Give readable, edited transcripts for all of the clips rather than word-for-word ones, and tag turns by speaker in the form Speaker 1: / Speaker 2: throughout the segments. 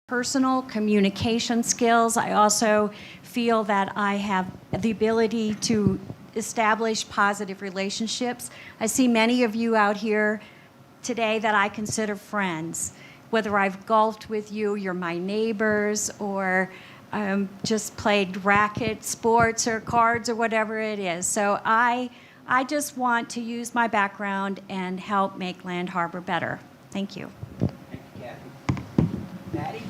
Speaker 1: personal communication skills. I also feel that I have the ability to establish positive relationships. I see many of you out here today that I consider friends. Whether I've golfed with you, you're my neighbors, or just played racket, sports, or cards, or whatever it is. So I just want to use my background and help make Land Harbor better. Thank you.
Speaker 2: Patty?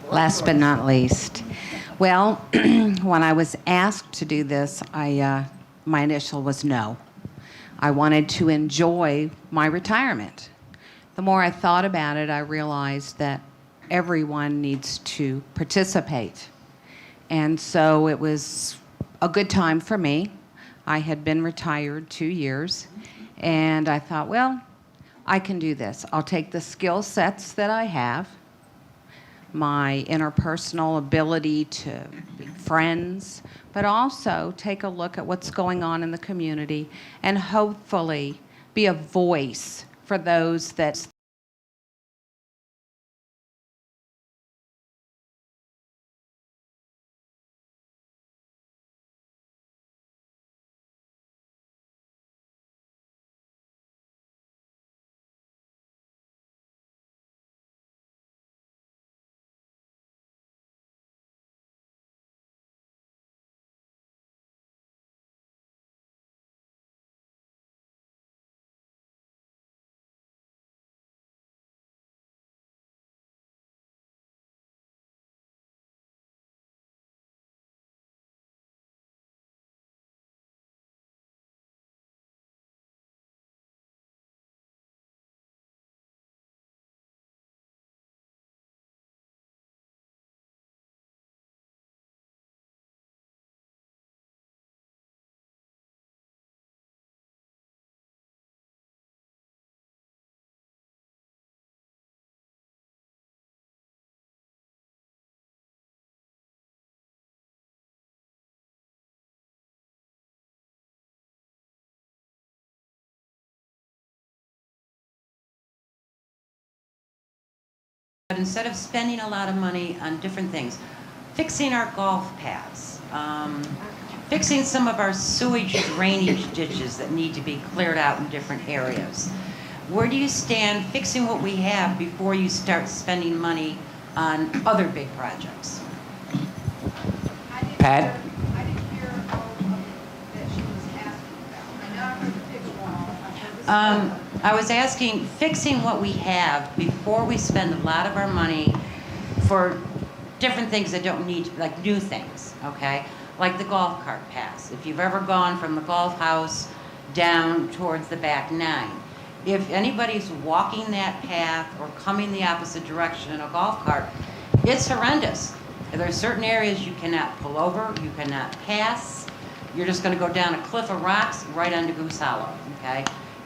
Speaker 2: Last but not least. Well, when I was asked to do this, my initial was no. I wanted to enjoy my retirement. The more I thought about it, I realized that everyone needs to participate. And so it was a good time for me. I had been retired 2 years, and I thought, well, I can do this. I'll take the skill sets that I have, my interpersonal ability to be friends, but also take a look at what's going on in the community and hopefully be a voice for those that
Speaker 3: But instead of spending a lot of money on different things, fixing our golf paths, fixing some of our sewage drainage ditches that need to be cleared out in different areas. Where do you stand fixing what we have before you start spending money on other big projects?
Speaker 2: Pat?
Speaker 4: I didn't hear all of it that she was asking about. I know I heard the fix wall. I heard the stuff.
Speaker 3: I was asking, fixing what we have before we spend a lot of our money for different things that don't need, like new things, okay? Like the golf cart paths. If you've ever gone from the golf house down towards the back nine, if anybody's walking that path or coming the opposite direction in a golf cart, it's horrendous. There are certain areas you cannot pull over, you cannot pass. You're just going to go down a cliff of rocks right onto Goose Hollow, okay?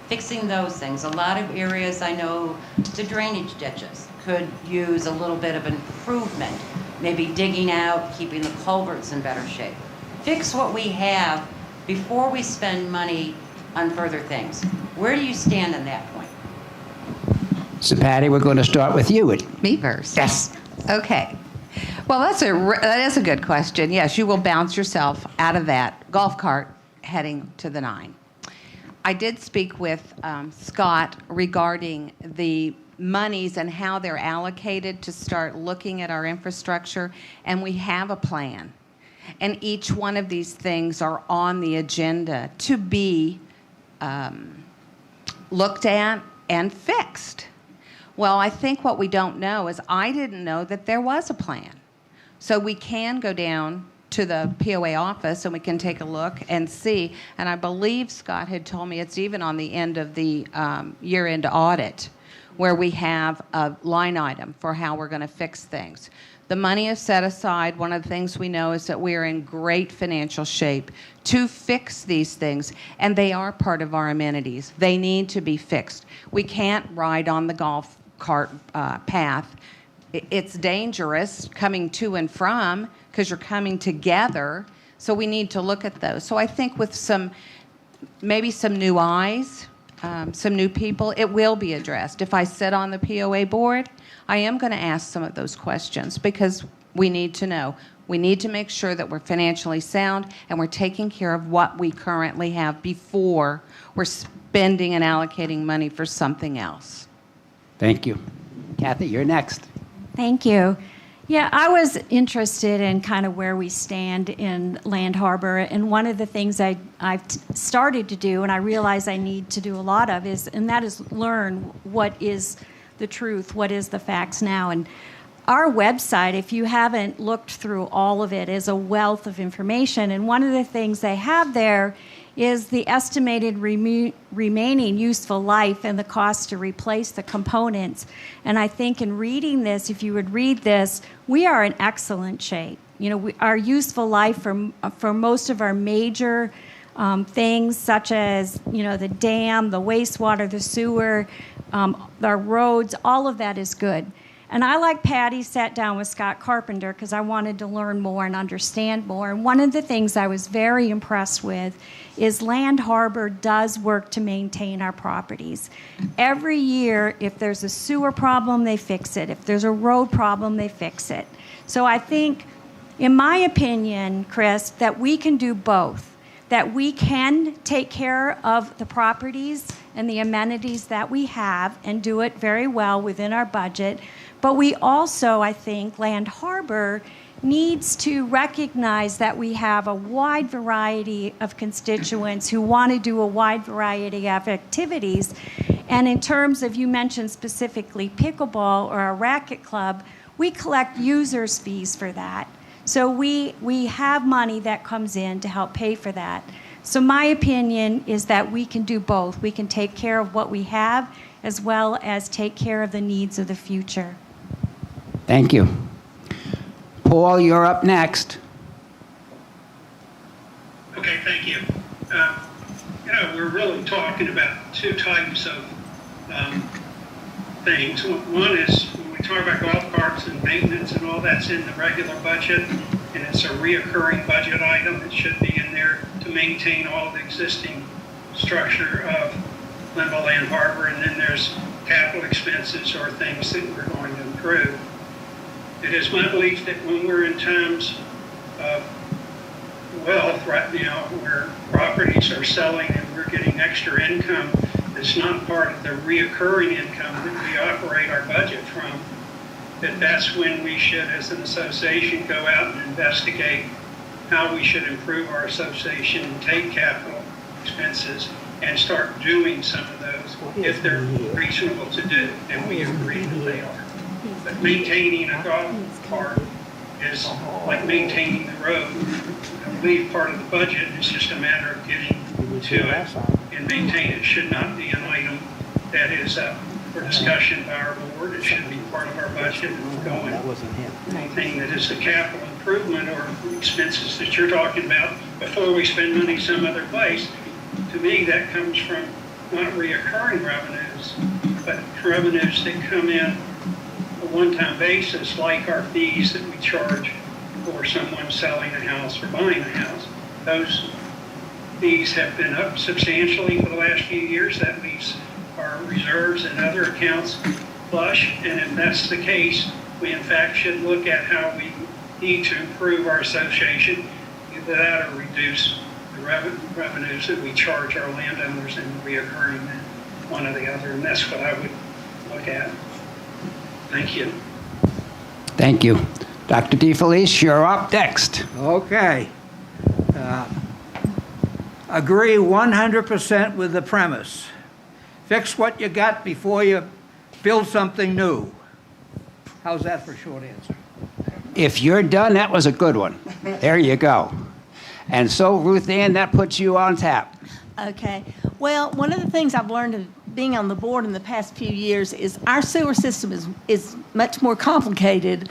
Speaker 3: Fixing those things. A lot of areas I know, the drainage ditches could use a little bit of improvement. Maybe digging out, keeping the culverts in better shape. Fix what we have before we spend money on further things. Where do you stand on that point?
Speaker 5: So Patty, we're going to start with you.
Speaker 2: Me first.
Speaker 5: Yes.
Speaker 2: Okay. Well, that is a good question. Yes, you will bounce yourself out of that golf cart heading to the nine. I did speak with Scott regarding the monies and how they're allocated to start looking at our infrastructure, and we have a plan. And each one of these things are on the agenda to be looked at and fixed. Well, I think what we don't know is I didn't know that there was a plan. So we can go down to the POA office and we can take a look and see. And I believe Scott had told me it's even on the end of the year-end audit where we have a line item for how we're going to fix things. The money is set aside. One of the things we know is that we're in great financial shape to fix these things, and they are part of our amenities. They need to be fixed. We can't ride on the golf cart path. It's dangerous coming to and from because you're coming together, so we need to look at those. So I think with maybe some new eyes, some new people, it will be addressed. If I sit on the POA board, I am going to ask some of those questions because we need to know. We need to make sure that we're financially sound and we're taking care of what we currently have before we're spending and allocating money for something else.
Speaker 5: Thank you. Kathy, you're next.
Speaker 1: Thank you. Yeah, I was interested in kind of where we stand in Land Harbor, and one of the things I've started to do, and I realize I need to do a lot of, and that is learn what is the truth, what is the facts now. And our website, if you haven't looked through all of it, is a wealth of information. And one of the things they have there is the estimated remaining useful life and the cost to replace the components. And I think in reading this, if you would read this, we are in excellent shape. You know, our useful life for most of our major things, such as, you know, the dam, the wastewater, the sewer, our roads, all of that is good. And I, like Patty, sat down with Scott Carpenter because I wanted to learn more and understand more. And one of the things I was very impressed with is Land Harbor does work to maintain our properties. Every year, if there's a sewer problem, they fix it. If there's a road problem, they fix it. So I think, in my opinion, Chris, that we can do both. That we can take care of the properties and the amenities that we have and do it very well within our budget. But we also, I think, Land Harbor needs to recognize that we have a wide variety of constituents who want to do a wide variety of activities. And in terms of, you mentioned specifically pickleball or a racket club, we collect users' fees for that. So we have money that comes in to help pay for that. So my opinion is that we can do both. We can take care of what we have as well as take care of the needs of the future.
Speaker 5: Thank you. Paul, you're up next.
Speaker 6: Okay, thank you. You know, we're really talking about two types of things. One is when we talk about golf carts and maintenance and all that's in the regular budget, and it's a reoccurring budget item. It should be in there to maintain all the existing structure of Linville Land Harbor, and then there's capital expenses or things that we're going to improve. It is my belief that when we're in times of wealth right now, where properties are selling and we're getting extra income that's not part of the reoccurring income that we operate our budget from, that's when we should, as an association, go out and investigate how we should improve our association and take capital expenses and start doing some of those if they're reasonable to do, and we agree that they are. But maintaining a golf cart is like maintaining the road. I believe part of the budget is just a matter of getting to it and maintain it. Should not be an item that is up for discussion by our board. It should be part of our budget and going. Anything that is a capital improvement or expenses that you're talking about before we spend money some other place, to me that comes from not reoccurring revenues, but revenues that come in a one-time basis, like our fees that we charge for someone selling a house or buying a house. Those fees have been up substantially for the last few years. That leaves our reserves and other accounts flush, and if that's the case, we in fact should look at how we need to improve our association, either that or reduce the revenues that we charge our landowners and reoccurring one or the other, and that's what I would look at. Thank you.
Speaker 5: Thank you. Dr. DeFelice, you're up next.
Speaker 7: Okay. Agree 100% with the premise. Fix what you got before you build something new. How's that for a short answer?
Speaker 5: If you're done, that was a good one. There you go. And so, Ruth Ann, that puts you on tap.
Speaker 8: Okay. Well, one of the things I've learned of being on the board in the past few years is our sewer system is much more complicated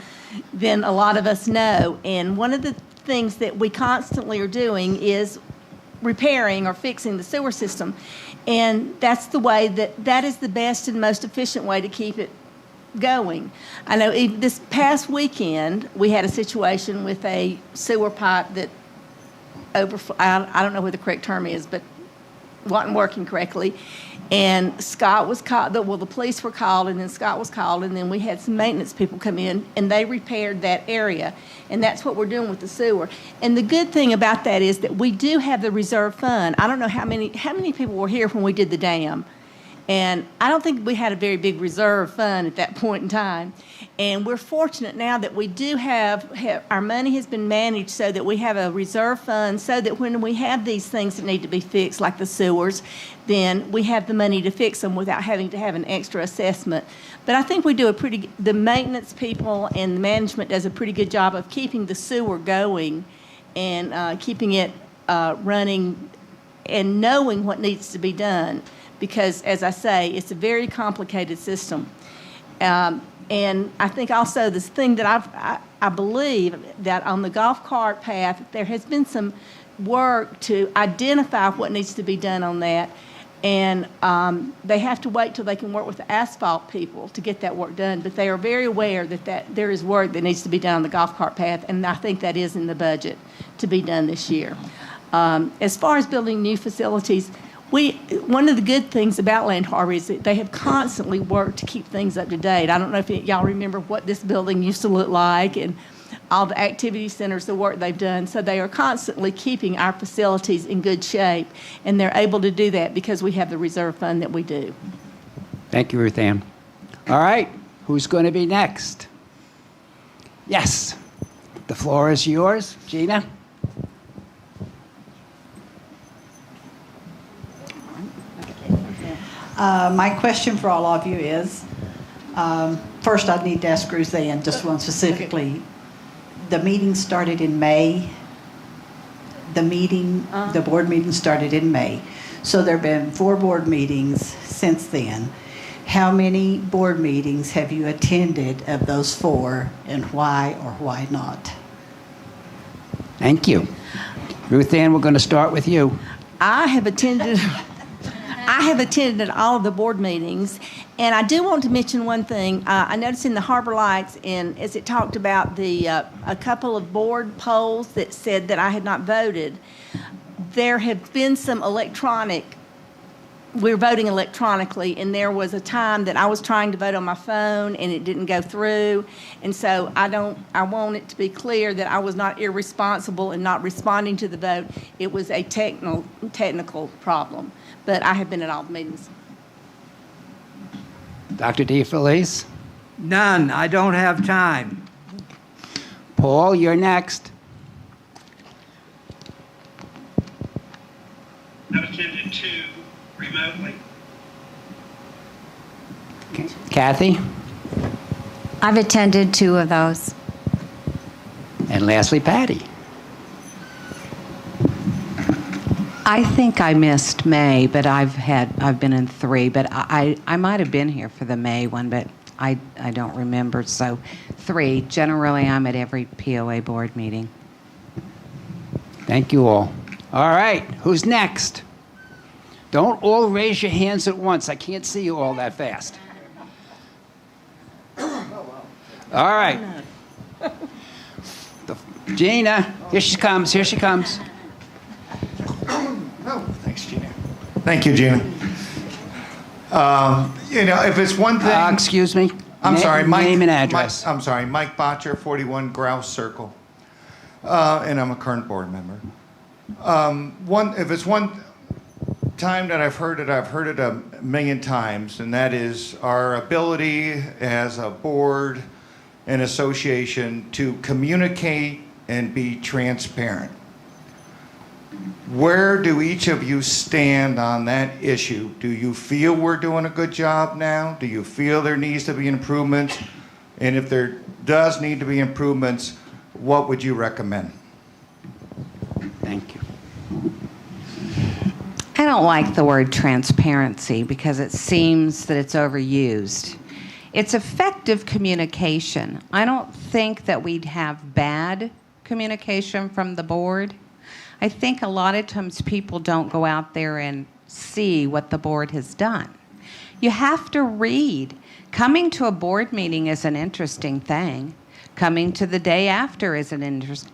Speaker 8: than a lot of us know. And one of the things that we constantly are doing is repairing or fixing the sewer system. And that's the way that is the best and most efficient way to keep it going. I know this past weekend we had a situation with a sewer pipe that I don't know what the correct term is, but wasn't working correctly. And Scott was called, the police were called, and then Scott was called, and then we had some maintenance people come in, and they repaired that area. And that's what we're doing with the sewer. And the good thing about that is that we do have the reserve fund. I don't know how many people were here when we did the dam. And I don't think we had a very big reserve fund at that point in time. And we're fortunate now that we do have our money has been managed so that we have a reserve fund so that when we have these things that need to be fixed, like the sewers, then we have the money to fix them without having to have an extra assessment. But I think we do the maintenance people and the management does a pretty good job of keeping the sewer going and keeping it running and knowing what needs to be done. Because, as I say, it's a very complicated system. And I think also this thing that I believe that on the golf cart path, there has been some work to identify what needs to be done on that. And they have to wait till they can work with the asphalt people to get that work done. But they are very aware that there is work that needs to be done on the golf cart path, and I think that is in the budget to be done this year. As far as building new facilities, one of the good things about Land Harbor is that they have constantly worked to keep things up to date. I don't know if y'all remember what this building used to look like and all the activity centers, the work they've done. So they are constantly keeping our facilities in good shape, and they're able to do that because we have the reserve fund that we do.
Speaker 5: Thank you, Ruth Ann. All right, who's going to be next? Yes, the floor is yours. Gina?
Speaker 9: My question for all of you is, first I need to ask Ruth Ann just one specifically. The meeting started in May. The board meeting started in May. So there have been 4 board meetings since then. How many board meetings have you attended of those 4, and why or why not?
Speaker 5: Thank you. Ruth Ann, we're going to start with you.
Speaker 8: I have attended all of the board meetings, and I do want to mention one thing. I noticed in the Harbor Lights, and as it talked about a couple of board polls that said that I had not voted, there have been some we're voting electronically, and there was a time that I was trying to vote on my phone and it didn't go through. And so I want it to be clear that I was not irresponsible in not responding to the vote. It was a technical problem. But I have been at all the meetings.
Speaker 5: Dr. DeFelice?
Speaker 7: None. I don't have time.
Speaker 5: Paul, you're next.
Speaker 6: I've attended 2 remotely.
Speaker 5: Okay. Kathy?
Speaker 1: I've attended 2 of those.
Speaker 5: And lastly, Patty.
Speaker 2: I think I missed May, but I've been in 3, but I might have been here for the May one, but I don't remember. So 3. Generally, I'm at every POA board meeting.
Speaker 5: Thank you all. All right, who's next? Don't all raise your hands at once. I can't see you all that fast. All right. Gina, here she comes, here she comes.
Speaker 10: Thanks, Gina. Thank you, Gina. If it's one thing...
Speaker 5: Excuse me?
Speaker 10: I'm sorry, Mike...
Speaker 5: Name and address.
Speaker 10: I'm sorry, Mike Botcher, 41 Grouse Circle. And I'm a current board member. If it's one time that I've heard it a million times, and that is our ability as a board and association to communicate and be transparent. Where do each of you stand on that issue? Do you feel we're doing a good job now? Do you feel there needs to be improvements? And if there does need to be improvements, what would you recommend?
Speaker 5: Thank you.
Speaker 2: I don't like the word transparency because it seems that it's overused. It's effective communication. I don't think that we'd have bad communication from the board. I think a lot of times people don't go out there and see what the board has done. You have to read. Coming to a board meeting is an interesting thing. Coming to the day after is an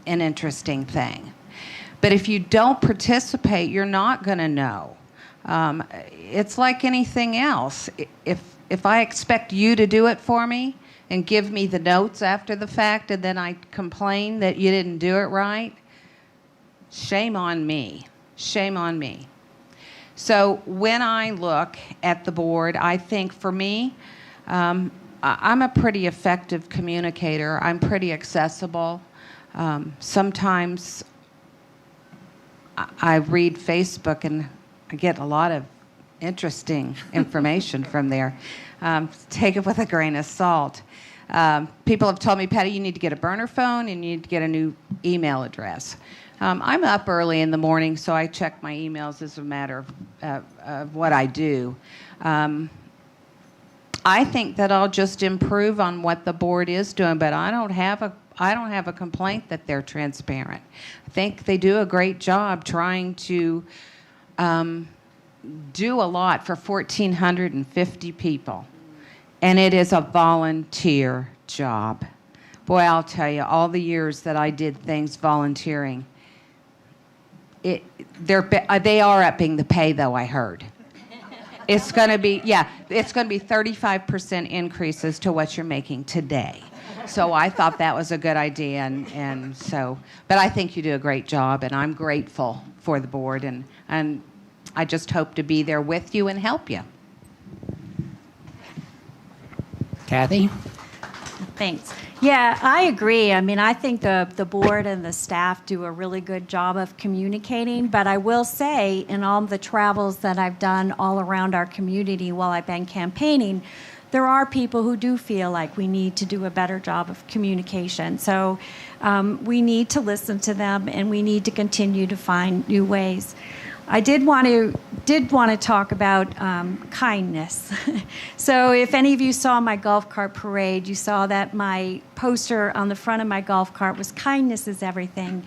Speaker 2: interesting thing. But if you don't participate, you're not going to know. It's like anything else. If I expect you to do it for me and give me the notes after the fact, and then I complain that you didn't do it right, shame on me. Shame on me. So when I look at the board, I think for me, I'm a pretty effective communicator. I'm pretty accessible. Sometimes I read Facebook and I get a lot of interesting information from there. Take it with a grain of salt. People have told me, Patty, you need to get a burner phone and you need to get a new email address. I'm up early in the morning, so I check my emails as a matter of what I do. I think that I'll just improve on what the board is doing, but I don't have a complaint that they're transparent. I think they do a great job trying to do a lot for 1,450 people, and it is a volunteer job. Boy, I'll tell you, all the years that I did things volunteering, they are upping the pay, though, I heard. It's going to be, it's going to be 35% increases to what you're making today. So I thought that was a good idea, and so, but I think you do a great job, and I'm grateful for the board, and I just hope to be there with you and help you.
Speaker 5: Kathy?
Speaker 1: Thanks. Yeah, I agree. I mean, I think the board and the staff do a really good job of communicating, but I will say in all the travels that I've done all around our community while I've been campaigning, there are people who do feel like we need to do a better job of communication. So we need to listen to them, and we need to continue to find new ways. I did want to talk about kindness. So if any of you saw my golf cart parade, you saw that my poster on the front of my golf cart was "Kindness is everything."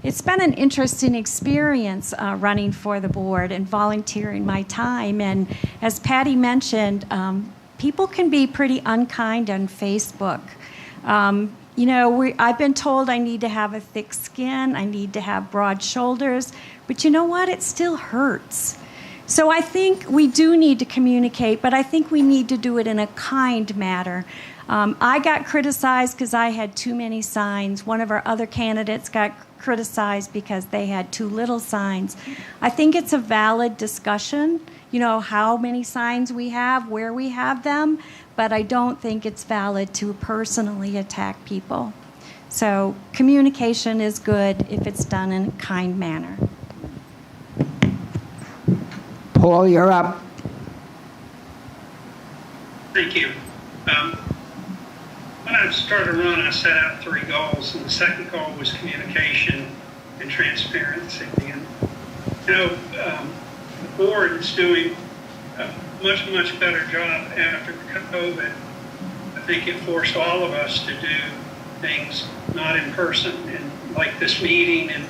Speaker 1: It's been an interesting experience running for the board and volunteering my time. And as Patty mentioned, people can be pretty unkind on Facebook. You know, I've been told I need to have a thick skin, I need to have broad shoulders, but you know what? It still hurts. So I think we do need to communicate, but I think we need to do it in a kind manner. I got criticized because I had too many signs. One of our other candidates got criticized because they had too little signs. I think it's a valid discussion, you know, how many signs we have, where we have them, but I don't think it's valid to personally attack people. So communication is good if it's done in a kind manner.
Speaker 5: Paul, you're up.
Speaker 6: Thank you. When I started to run, I set out 3 goals, and the second goal was communication and transparency. And you know, the board is doing a much better job after COVID. I think it forced all of us to do things not in person, and like this meeting, and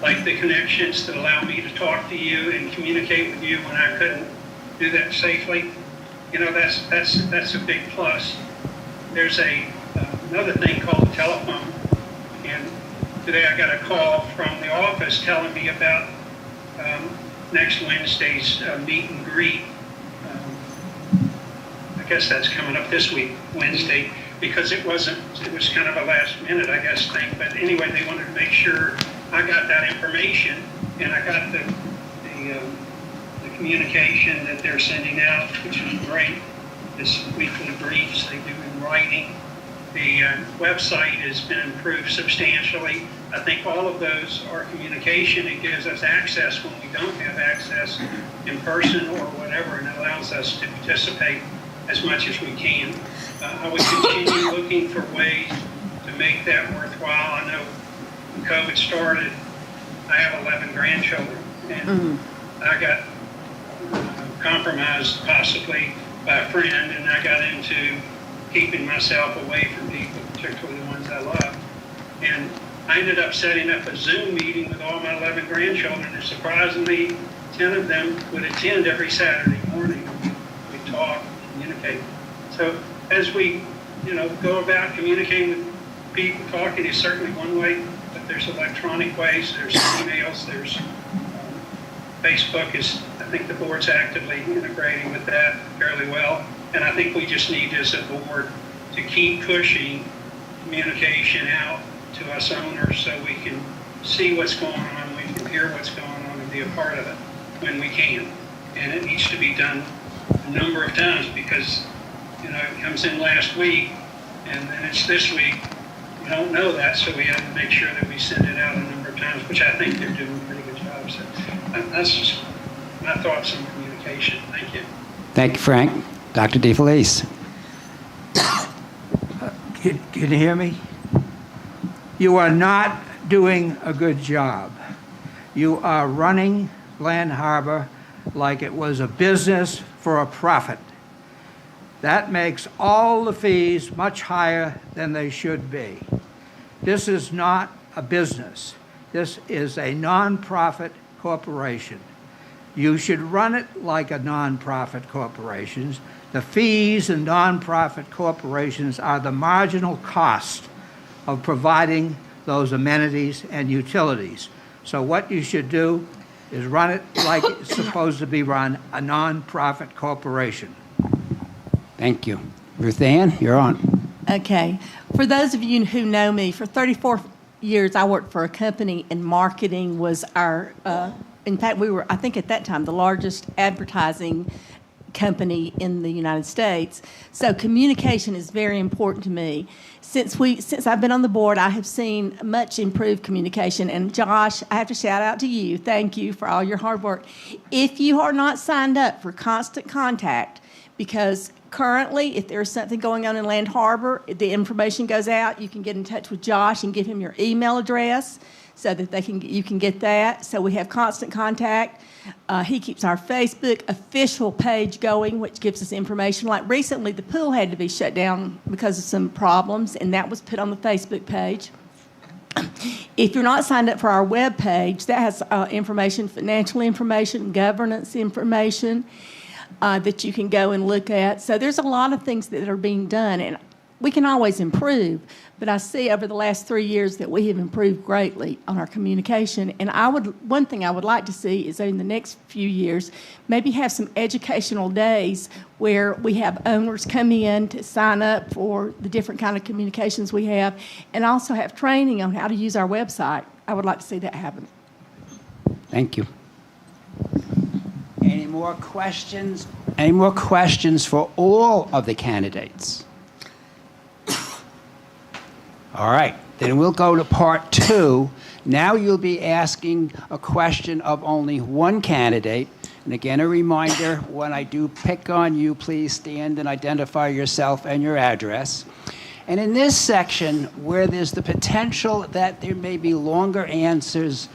Speaker 6: like the connections that allow me to talk to you and communicate with you when I couldn't do that safely. You know, that's a big plus. There's another thing called a telephone, and today I got a call from the office telling me about next Wednesday's meet and greet. I guess that's coming up this week, Wednesday, because it was kind of a last minute, I guess, thing. But anyway, they wanted to make sure I got that information, and I got the communication that they're sending out, which is great. This weekly briefs they do in writing. The website has been improved substantially. I think all of those are communication. It gives us access when we don't have access in person or whatever, and it allows us to participate as much as we can. I would continue looking for ways to make that worthwhile. I know when COVID started, I have 11 grandchildren, and I got compromised possibly by a friend, and I got into keeping myself away from people, particularly the ones I love. And I ended up setting up a Zoom meeting with all my 11 grandchildren, and surprisingly, 10 of them would attend every Saturday morning. We talk, communicate. So as we, go about communicating with people, talking is certainly one way, but there's electronic ways, there's emails, there's Facebook is, I think the board's actively integrating with that fairly well. And I think we just need as a board to keep pushing communication out to us owners so we can see what's going on, we can hear what's going on and be a part of it when we can. And it needs to be done a number of times because, it comes in last week and then it's this week. We don't know that, so we have to make sure that we send it out a number of times, which I think they're doing a pretty good job. So that's just my thoughts on communication. Thank you.
Speaker 5: Thank you, Frank. Dr. DeFelice.
Speaker 7: Can you hear me? You are not doing a good job. You are running Land Harbor like it was a business for a profit. That makes all the fees much higher than they should be. This is not a business. This is a nonprofit corporation. You should run it like a nonprofit corporation. The fees in nonprofit corporations are the marginal cost of providing those amenities and utilities. So what you should do is run it like it's supposed to be run, a nonprofit corporation.
Speaker 5: Thank you. Ruth Ann, you're on.
Speaker 8: Okay. For those of you who know me, for 34 years I worked for a company and marketing was our, in fact, we were, I think at that time, the largest advertising company in the United States. So communication is very important to me. Since I've been on the board, I have seen much improved communication. And Josh, I have to shout out to you. Thank you for all your hard work. If you are not signed up for Constant Contact, because currently, if there's something going on in Land Harbor, the information goes out. You can get in touch with Josh and give him your email address so that you can get that. So we have Constant Contact. He keeps our Facebook official page going, which gives us information. Like recently, the pool had to be shut down because of some problems, and that was put on the Facebook page. If you're not signed up for our web page, that has information, financial information, governance information, that you can go and look at. So there's a lot of things that are being done, and we can always improve. But I see over the last 3 years that we have improved greatly on our communication. And one thing I would like to see is in the next few years, maybe have some educational days where we have owners come in to sign up for the different kind of communications we have, and also have training on how to use our website. I would like to see that happen.
Speaker 5: Thank you. Any more questions? Any more questions for all of the candidates? All right, then we'll go to part 2. Now you'll be asking a question of only one candidate. And again, a reminder, when I do pick on you, please stand and identify yourself and your address. And in this section, where there's the potential that there may be longer answers,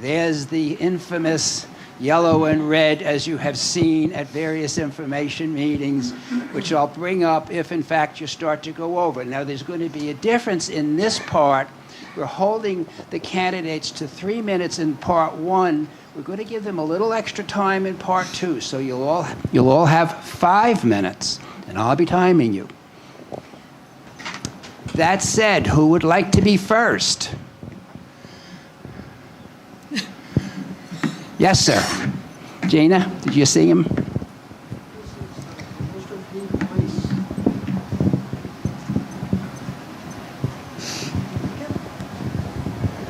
Speaker 5: there's the infamous yellow and red, as you have seen at various information meetings, which I'll bring up if, in fact, you start to go over. Now, there's going to be a difference in this part. We're holding the candidates to 3 minutes in part 1. We're going to give them a little extra time in part 2, so you'll all have 5 minutes, and I'll be timing you. That said, who would like to be first? Yes, sir. Gina, did you see him?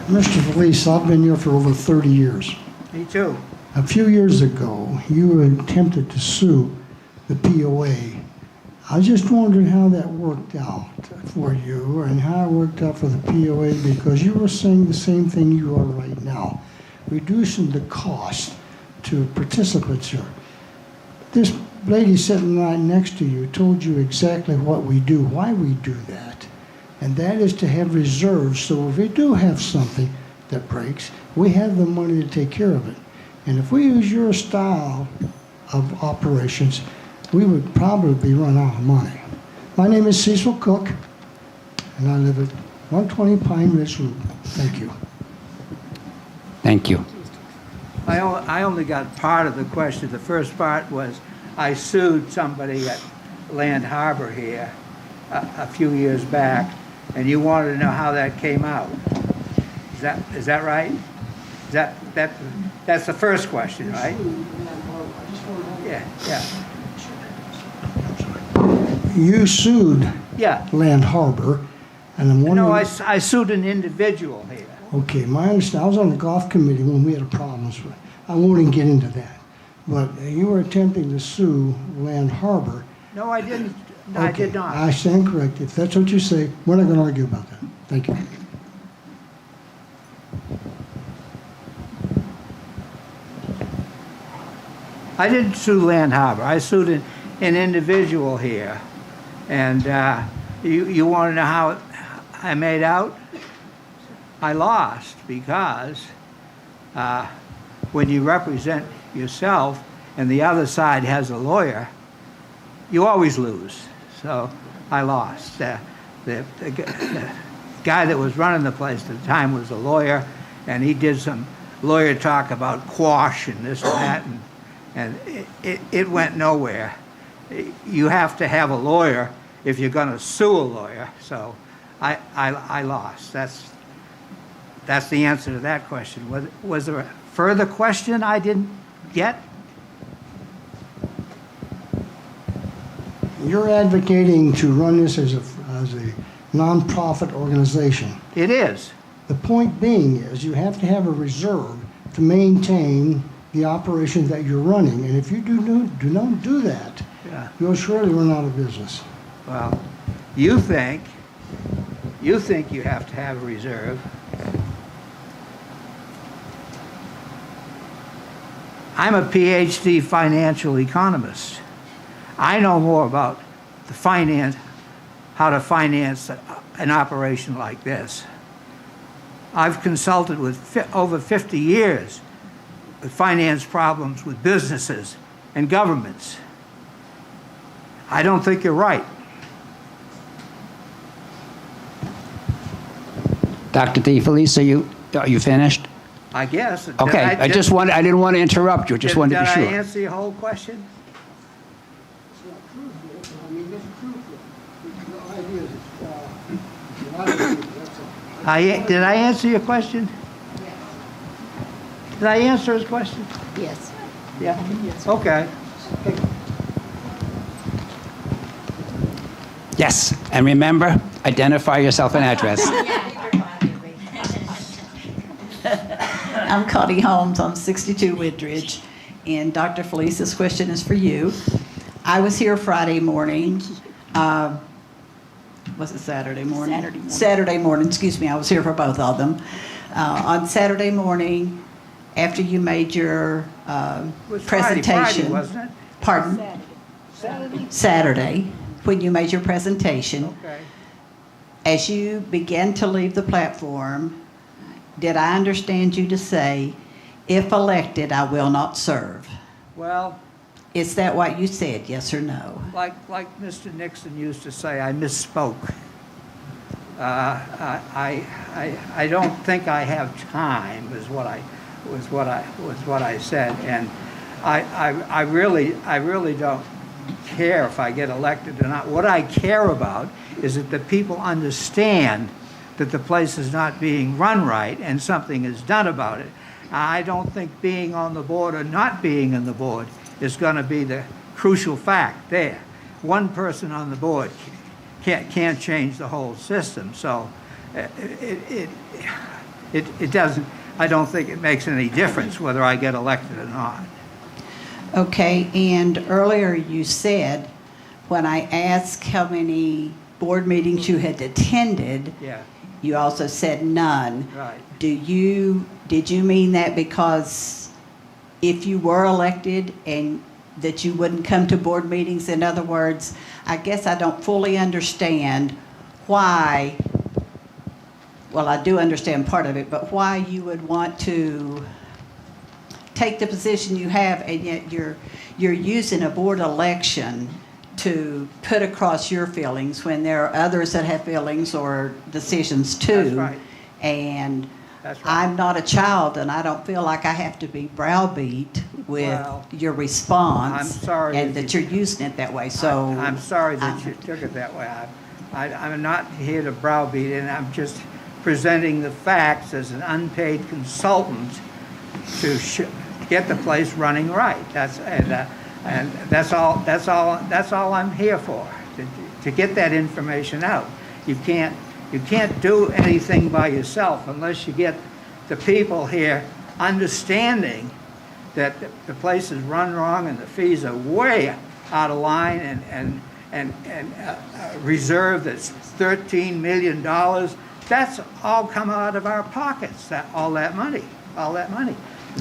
Speaker 11: Mr. Felice, I've been here for over 30 years.
Speaker 7: Me too.
Speaker 11: A few years ago, you attempted to sue the POA. I just wondered how that worked out for you and how it worked out for the POA, because you were saying the same thing you are right now, reducing the cost to participants here. This lady sitting right next to you told you exactly what we do, why we do that. And that is to have reserves, so if we do have something that breaks, we have the money to take care of it. And if we use your style of operations, we would probably run out of money. My name is Cecil Cook, and I live at 120 Pine Ridge Loop. Thank you.
Speaker 5: Thank you.
Speaker 7: I only got part of the question. The first part was I sued somebody at Land Harbor here a few years back, and you wanted to know how that came out. Is that right? That's the first question, right? Yeah, yeah,
Speaker 11: You sued
Speaker 7: yeah.
Speaker 11: Land Harbor, and I'm wondering.
Speaker 7: No, I sued an individual here.
Speaker 11: Okay, my understanding, I was on the golf committee when we had problems with, I won't even get into that. But you were attempting to sue Land Harbor.
Speaker 7: No, I didn't. No, I
Speaker 11: Okay,
Speaker 7: did not.
Speaker 11: I stand corrected. If that's what you say, we're not gonna argue about that. Thank you.
Speaker 7: I didn't sue Land Harbor. I sued an individual here. And you want to know how I made out? I lost because when you represent yourself and the other side has a lawyer, you always lose. So I lost. The guy that was running the place at the time was a lawyer, and he did some lawyer talk about quash and this and that, and it went nowhere. You have to have a lawyer if you're going to sue a lawyer. So I lost. That's the answer to that question. Was there a further question I didn't get?
Speaker 11: You're advocating to run this as a nonprofit organization.
Speaker 7: It is.
Speaker 11: The point being is you have to have a reserve to maintain the operation that you're running. And if you do not do that,
Speaker 7: Yeah.
Speaker 11: you'll surely run out of business.
Speaker 7: Well, you think you have to have a reserve. I'm a PhD financial economist. I know more about the how to finance an operation like this. I've consulted with over 50 years with finance problems with businesses and governments. I don't think you're right.
Speaker 5: Dr. DeFelice, are you finished?
Speaker 7: I guess.
Speaker 5: Okay, I didn't want to interrupt you, just wanted to be
Speaker 7: Did
Speaker 5: sure.
Speaker 7: I answer your whole question? Did I answer your question? Did I answer his question?
Speaker 8: Yes.
Speaker 7: Yeah? Okay.
Speaker 5: Yes, and remember, identify yourself and address.
Speaker 9: I'm Connie Holmes on 62 Woodridge, and Dr. Felice's question is for you. I was here Friday morning. Was it Saturday morning?
Speaker 8: Saturday morning.
Speaker 9: Saturday morning, excuse me. I was here for both of them. On Saturday morning, after you made your
Speaker 7: It was
Speaker 9: presentation.
Speaker 7: Friday, wasn't it?
Speaker 9: Pardon?
Speaker 7: Saturday.
Speaker 9: Saturday, when you made your presentation.
Speaker 7: Okay.
Speaker 9: As you began to leave the platform, did I understand you to say, if elected, I will not serve?
Speaker 7: Well,
Speaker 9: Is that what you said, yes or no?
Speaker 7: like Mr. Nixon used to say, I misspoke. I don't think I have time, was what I said, and I really don't care if I get elected or not. What I care about is that the people understand that the place is not being run right and something is done about it. I don't think being on the board or not being on the board is going to be the crucial fact there. One person on the board can't change the whole system, so it doesn't. I don't think it makes any difference whether I get elected or not.
Speaker 9: Okay, and earlier you said, when I asked how many board meetings you had attended,
Speaker 7: Yeah,
Speaker 9: you also said none.
Speaker 7: right.
Speaker 9: Did you mean that because if you were elected and that you wouldn't come to board meetings? In other words, I guess I don't fully understand why, well, I do understand part of it, but why you would want to take the position you have and yet you're using a board election to put across your feelings when there are others that have feelings or decisions too.
Speaker 7: That's right.
Speaker 9: And
Speaker 7: That's right.
Speaker 9: I'm not a child, and I don't feel like I have to be browbeat with
Speaker 7: Well,
Speaker 9: your response.
Speaker 7: I'm sorry
Speaker 9: and
Speaker 7: that
Speaker 9: that you're using it that way. So
Speaker 7: I'm sorry that you took it that way. I'm not here to browbeat, and I'm just presenting the facts as an unpaid consultant to get the place running right. And that's all I'm here for, to get that information out. You can't do anything by yourself unless you get the people here understanding that the place is run wrong and the fees are way out of line, and a reserve that's $13 million. That's all come out of our pockets, all that money.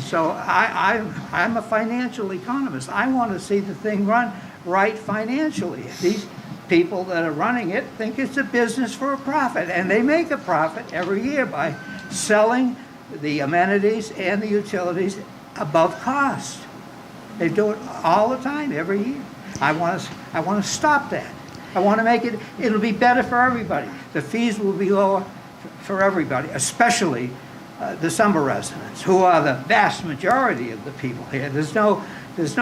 Speaker 7: So I'm a financial economist. I want to see the thing run right financially. These people that are running it think it's a business for a profit, and they make a profit every year by selling the amenities and the utilities above cost. They do it all the time, every year. I want to stop that. I want to make it, it'll be better for everybody. The fees will be lower for everybody, especially the summer residents, who are the vast majority of the people here. There's no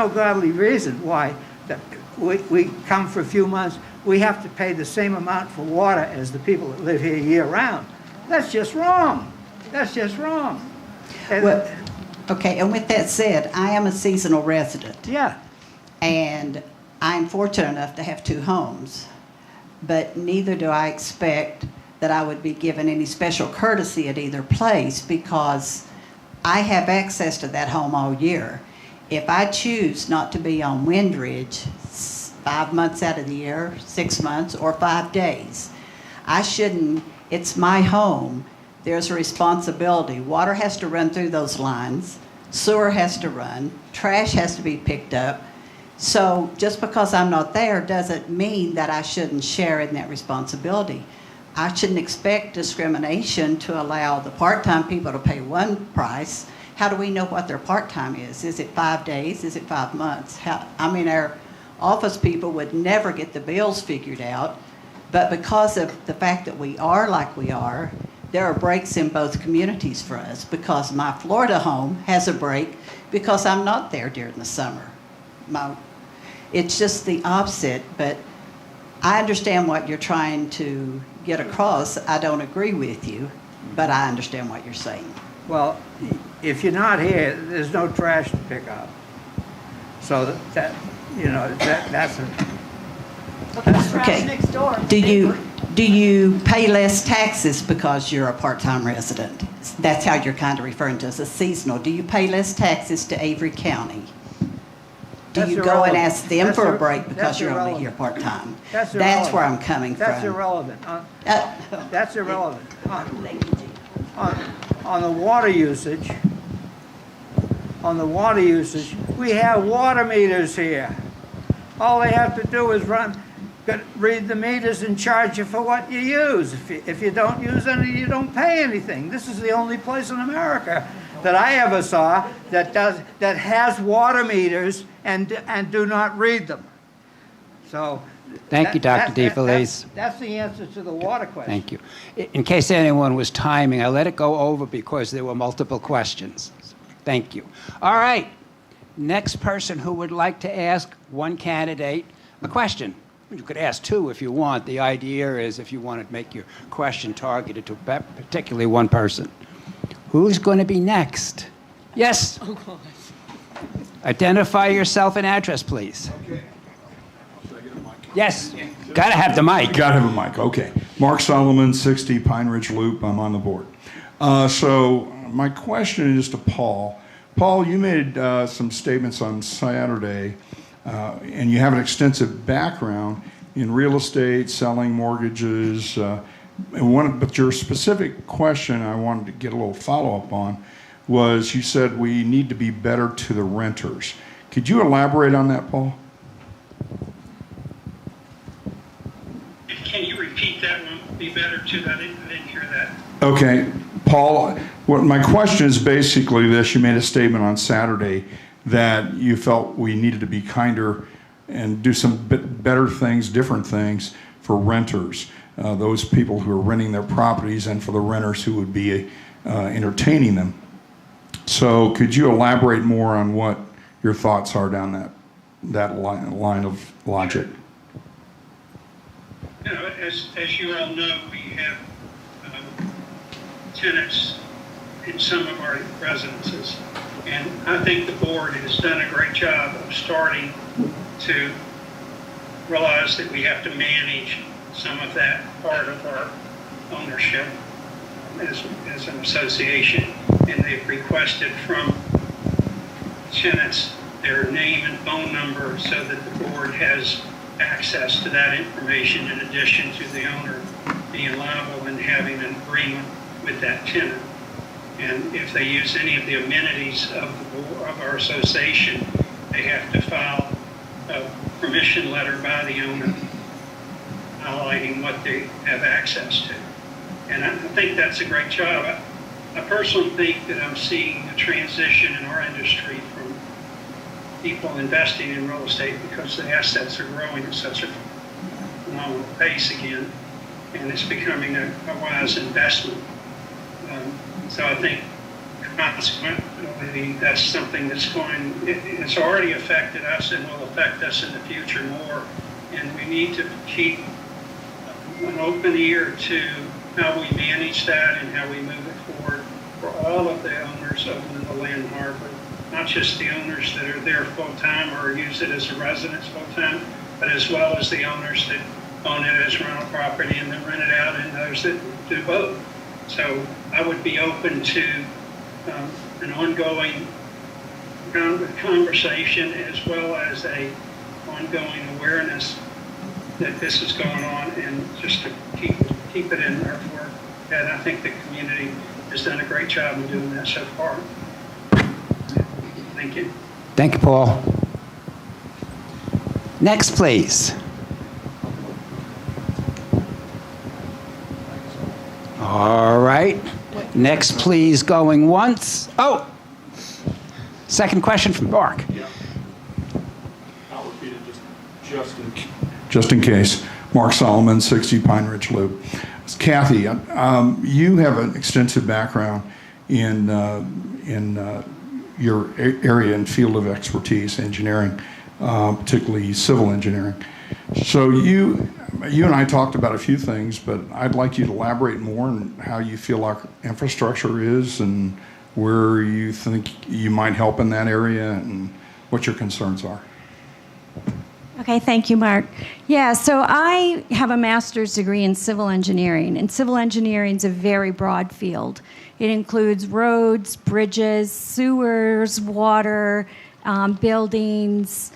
Speaker 7: godly reason why that we come for a few months, we have to pay the same amount for water as the people that live here year-round. That's just wrong. That's just wrong. And
Speaker 9: Well, okay, and with that said, I am a seasonal resident.
Speaker 7: yeah.
Speaker 9: And I'm fortunate enough to have 2 homes, but neither do I expect that I would be given any special courtesy at either place, because I have access to that home all year. If I choose not to be on Windridge 5 months out of the year, 6 months, or 5 days, I shouldn't, it's my home. There's a responsibility. Water has to run through those lines, sewer has to run, trash has to be picked up. So just because I'm not there doesn't mean that I shouldn't share in that responsibility. I shouldn't expect discrimination to allow the part-time people to pay one price. How do we know what their part-time is? Is it 5 days? Is it 5 months? Our office people would never get the bills figured out, but because of the fact that we are like we are, there are breaks in both communities for us, because my Florida home has a break because I'm not there during the summer. It's just the opposite, but I understand what you're trying to get across. I don't agree with you, but I understand what you're saying.
Speaker 7: Well, if you're not here, there's no trash to pick up. So that's
Speaker 9: Okay.
Speaker 8: Next door.
Speaker 9: Do you pay less taxes because you're a part-time resident? That's how you're kind of referring to as a seasonal. Do you pay less taxes to Avery County? Do
Speaker 7: That's
Speaker 9: you go and
Speaker 7: irrelevant.
Speaker 9: ask them
Speaker 7: That's
Speaker 9: for a
Speaker 7: ir-
Speaker 9: break because
Speaker 7: that's
Speaker 9: you're only
Speaker 7: irrelevant.
Speaker 9: here part-time?
Speaker 7: That's
Speaker 9: That's where I'm
Speaker 7: irrelevant.
Speaker 9: coming from.
Speaker 7: That's irrelevant. That's irrelevant. On the water usage, we have water meters here. All they have to do is read the meters and charge you for what you use. If you don't use any, you don't pay anything. This is the only place in America that I ever saw that has water meters and do not read them. So.
Speaker 5: Thank you, Dr. DeFelice.
Speaker 7: That's the answer to the water question.
Speaker 5: Thank you. In case anyone was timing, I let it go over because there were multiple questions. Thank you. All right. Next person who would like to ask one candidate a question. You could ask 2 if you want. The idea is if you want to make your question targeted to particularly one person. Who's going to be next? Yes? Oh, God. Identify yourself and address, please.
Speaker 12: Okay. Should I get a mic?
Speaker 5: Yes. Got to have the mic.
Speaker 12: Got to have a mic. Okay. Mark Solomon, 60 Pine Ridge Loop. I'm on the board. So my question is to Paul. Paul, you made some statements on Saturday, and you have an extensive background in real estate, selling mortgages. But your specific question I wanted to get a little follow-up on was you said we need to be better to the renters. Could you elaborate on that, Paul?
Speaker 6: Can you repeat that one? Be better to that. I didn't hear that.
Speaker 12: Okay, Paul, my question is basically this. You made a statement on Saturday that you felt we needed to be kinder and do some better things, different things for renters, those people who are renting their properties, and for the renters who would be entertaining them. So could you elaborate more on what your thoughts are down that line of logic?
Speaker 6: You know, as you all know, we have tenants in some of our residences. And I think the board has done a great job of starting to realize that we have to manage some of that part of our ownership as an association. And they've requested from tenants their name and phone number so that the board has access to that information in addition to the owner being liable and having an agreement with that tenant. And if they use any of the amenities of our association, they have to file a permission letter by the owner highlighting what they have access to. And I think that's a great job. I personally think that I'm seeing a transition in our industry from people investing in real estate because the assets are growing at such a phenomenal pace again, and it's becoming a wise investment. So I think consequently that's something that's it's already affected us and will affect us in the future more, and we need to keep an open ear to how we manage that and how we move it forward for all of the owners of the Land Harbor, not just the owners that are there full-time or use it as a residence full-time, but as well as the owners that own it as rental property and then rent it out, and those that do both. So I would be open to an ongoing conversation as well as a ongoing awareness that this is going on, and just to keep it in there for. And I think the community has done a great job in doing that so far. Thank you.
Speaker 5: Thank you, Paul. Next, please. All right. Next, please, going once. Oh! Second question from Mark.
Speaker 12: I'll repeat it just in case. Mark Solomon, 60 Pine Ridge Loop. Kathy, you have an extensive background in your area and field of expertise, engineering, particularly civil engineering. So you and I talked about a few things, but I'd like you to elaborate more on how you feel our infrastructure is and where you think you might help in that area and what your concerns are.
Speaker 1: Okay, thank you, Mark. Yeah, so I have a master's degree in civil engineering, and civil engineering is a very broad field. It includes roads, bridges, sewers, water, buildings,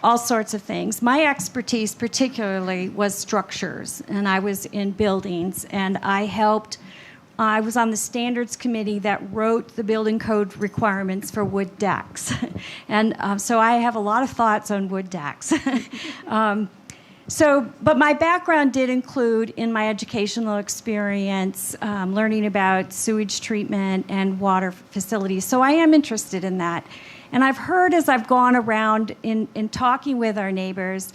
Speaker 1: all sorts of things. My expertise particularly was structures, and I was in buildings, and I was on the standards committee that wrote the building code requirements for wood decks. And so I have a lot of thoughts on wood decks. But my background did include, in my educational experience, learning about sewage treatment and water facilities. So I am interested in that. And I've heard as I've gone around in talking with our neighbors,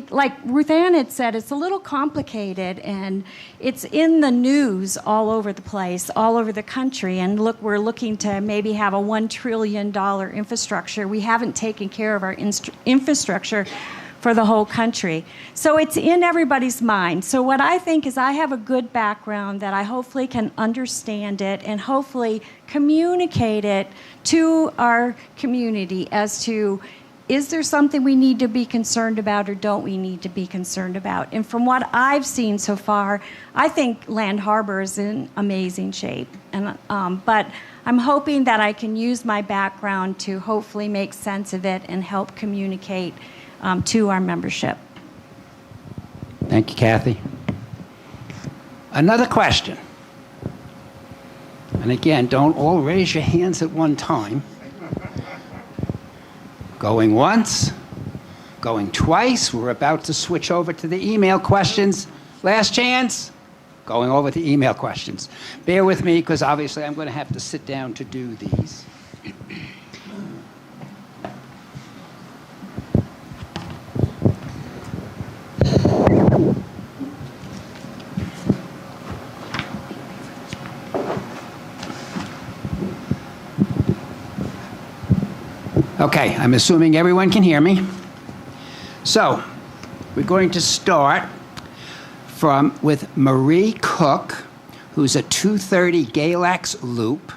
Speaker 1: like Ruth Ann had said, it's a little complicated, and it's in the news all over the place, all over the country. And look, we're looking to maybe have a $1 trillion infrastructure. We haven't taken care of our infrastructure for the whole country. So it's in everybody's mind. So what I think is I have a good background that I hopefully can understand it and hopefully communicate it to our community as to, is there something we need to be concerned about or don't we need to be concerned about? And from what I've seen so far, I think Land Harbor is in amazing shape. And but I'm hoping that I can use my background to hopefully make sense of it and help communicate to our membership.
Speaker 5: Thank you, Kathy. Another question. And again, don't all raise your hands at one time. Going once, going twice. We're about to switch over to the email questions. Last chance. Going over to email questions. Bear with me, because obviously I'm going to have to sit down to do these. Okay, I'm assuming everyone can hear me. So, we're going to start with Marie Cook, who's at 230 Galax Loop.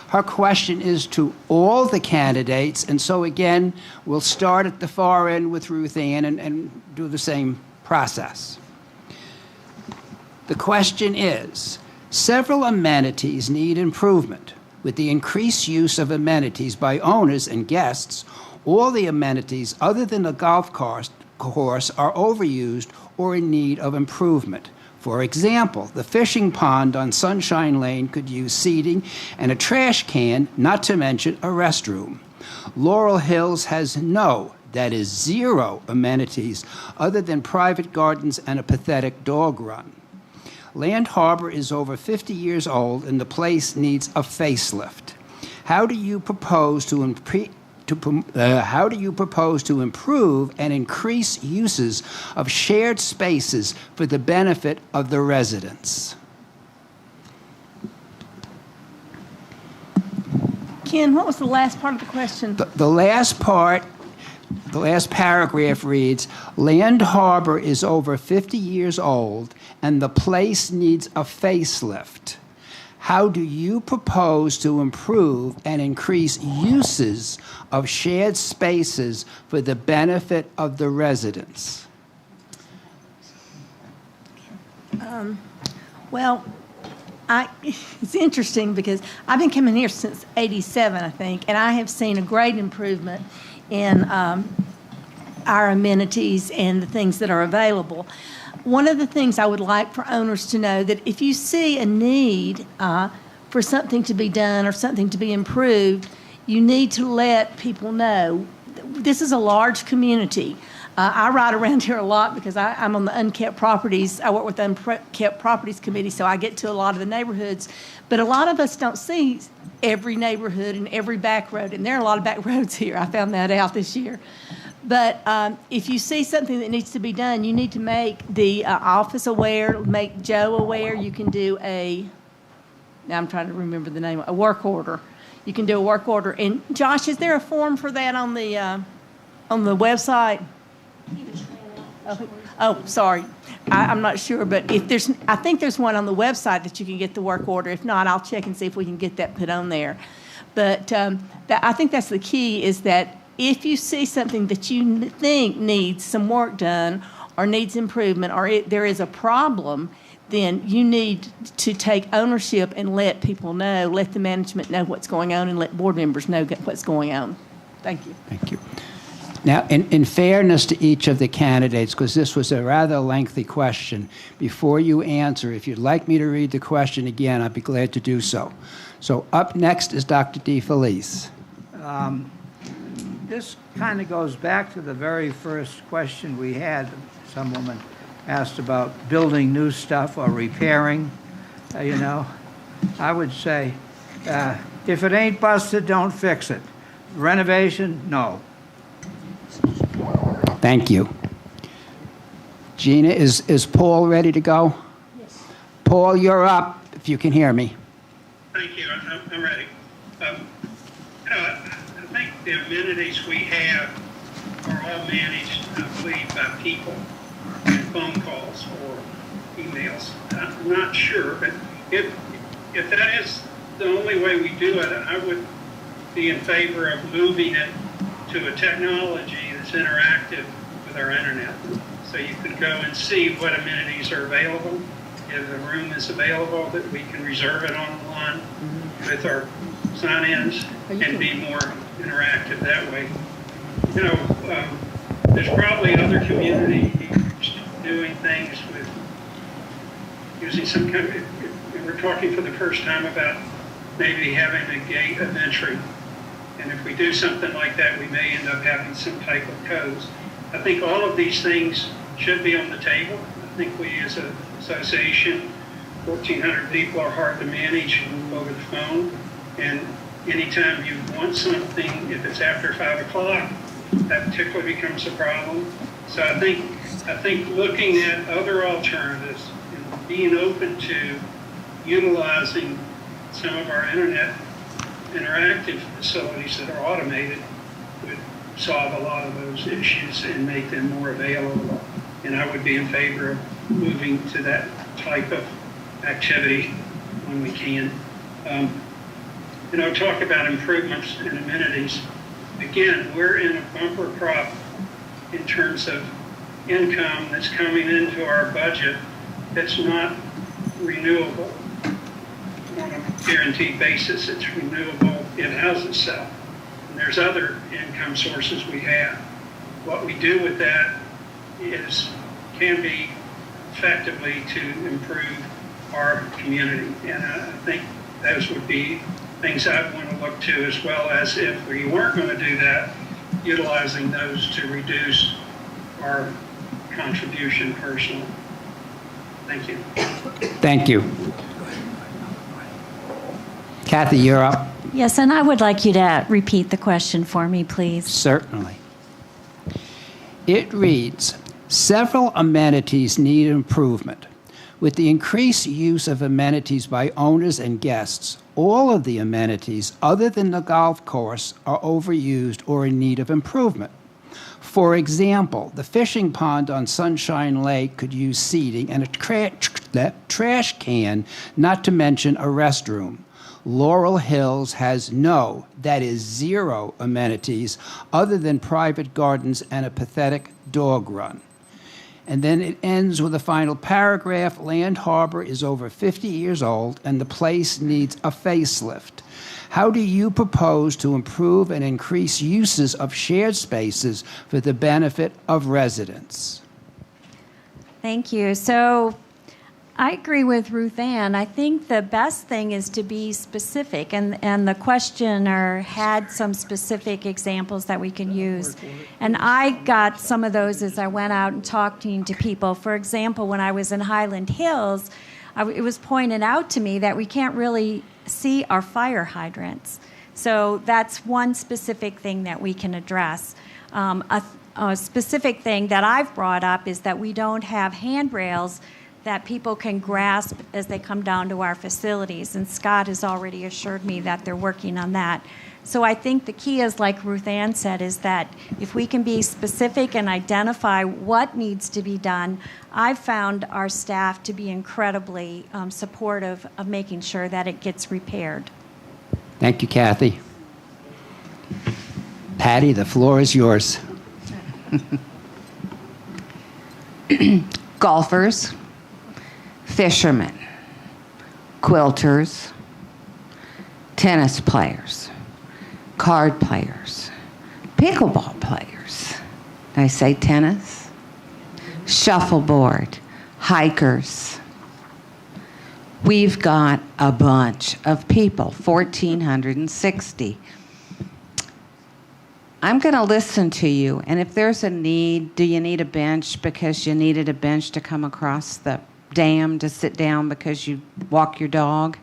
Speaker 5: Her question is to all the candidates, and so again, we'll start at the far end with Ruth Ann and do the same process. The question is, several amenities need improvement. With the increased use of amenities by owners and guests, all the amenities other than a golf course are overused or in need of improvement. For example, the fishing pond on Sunshine Lane could use seating and a trash can, not to mention a restroom. Laurel Hills has no, that is zero, amenities other than private gardens and a pathetic dog run. Land Harbor is over 50 years old and the place needs a facelift. How do you propose to improve and increase uses of shared spaces for the benefit of the residents?
Speaker 8: Ken, what was the last part of the question?
Speaker 5: The last part, the last paragraph reads, Land Harbor is over 50 years old and the place needs a facelift. How do you propose to improve and increase uses of shared spaces for the benefit of the residents?
Speaker 8: Well, it's interesting because I've been coming here since '87, I think, and I have seen a great improvement in our amenities and the things that are available. One of the things I would like for owners to know that if you see a need for something to be done or something to be improved, you need to let people know. This is a large community. I ride around here a lot because I'm on the unkept properties. I work with the unkept properties committee, so I get to a lot of the neighborhoods. But a lot of us don't see every neighborhood and every back road, and there are a lot of back roads here. I found that out this year. But if you see something that needs to be done, you need to make the office aware, make Joe aware. You can do now I'm trying to remember the name, a work order. You can do a work order. And Josh, is there a form for that on the website? Oh, sorry. I'm not sure, but I think there's one on the website that you can get the work order. If not, I'll check and see if we can get that put on there. But I think that's the key, is that if you see something that you think needs some work done or needs improvement or there is a problem, then you need to take ownership and let people know, let the management know what's going on, and let board members know what's going on. Thank you.
Speaker 5: Thank you. Now, in fairness to each of the candidates, because this was a rather lengthy question, before you answer, if you'd like me to read the question again, I'd be glad to do so. So up next is Dr. DeFelice.
Speaker 7: This kind of goes back to the very first question we had. Some woman asked about building new stuff or repairing. I would say, if it ain't busted, don't fix it. Renovation, no.
Speaker 5: Thank you. Gina, is Paul ready to go? Yes. Paul, you're up, if you can hear me.
Speaker 6: Thank you. I'm ready. I think the amenities we have are all managed, I believe, by people and phone calls or emails. I'm not sure, but if that is the only way we do it, I would be in favor of moving it to a technology that's interactive with our internet. So you could go and see what amenities are available. If the room is available, that we can reserve it online with our sign-ins and be more interactive that way. There's probably other communities doing things with using some kind of, we're talking for the first time about maybe having a gate of entry. And if we do something like that, we may end up having some type of codes. I think all of these things should be on the table. I think we as an association, 1,400 people are hard to manage over the phone. And anytime you want something, if it's after 5 o'clock, that particularly becomes a problem. So I think looking at other alternatives and being open to utilizing some of our interactive facilities that are automated would solve a lot of those issues and make them more available. And I would be in favor of moving to that type of activity when we can. Talk about improvements and amenities. Again, we're in a bumper crop in terms of income that's coming into our budget that's not renewable on a guaranteed basis. It's renewable, it has itself. And there's other income sources we have. What we do with that can be effectively to improve our community. And I think those would be things I'd want to look to, as well as if we weren't going to do that, utilizing those to reduce our contribution personally. Thank you.
Speaker 5: Thank you. Kathy, you're up.
Speaker 1: Yes, and I would like you to repeat the question for me, please.
Speaker 5: Certainly. It reads, several amenities need improvement. With the increased use of amenities by owners and guests, all of the amenities other than the golf course are overused or in need of improvement. For example, the fishing pond on Sunshine Lake could use seating and a trash can, not to mention a restroom. Laurel Hills has no, that is zero, amenities other than private gardens and a pathetic dog run. And then it ends with a final paragraph. Land Harbor is over 50 years old and the place needs a facelift. How do you propose to improve and increase uses of shared spaces for the benefit of residents?
Speaker 1: Thank you. So I agree with Ruth Ann. I think the best thing is to be specific, and the questioner had some specific examples that we can use. And I got some of those as I went out and talking to people. For example, when I was in Highland Hills, it was pointed out to me that we can't really see our fire hydrants. So that's one specific thing that we can address. A specific thing that I've brought up is that we don't have handrails that people can grasp as they come down to our facilities. And Scott has already assured me that they're working on that. So I think the key is, like Ruth Ann said, is that if we can be specific and identify what needs to be done, I've found our staff to be incredibly supportive of making sure that it gets repaired.
Speaker 5: Thank you, Kathy. Patty, the floor is yours.
Speaker 2: Golfers, fishermen, quilters, tennis players, card players, pickleball players. Did I say tennis? Shuffleboard, hikers. We've got a bunch of people, 1,460. I'm going to listen to you, and if there's a need, do you need a bench because you needed a bench to come across the dam to sit down because you walk your dog?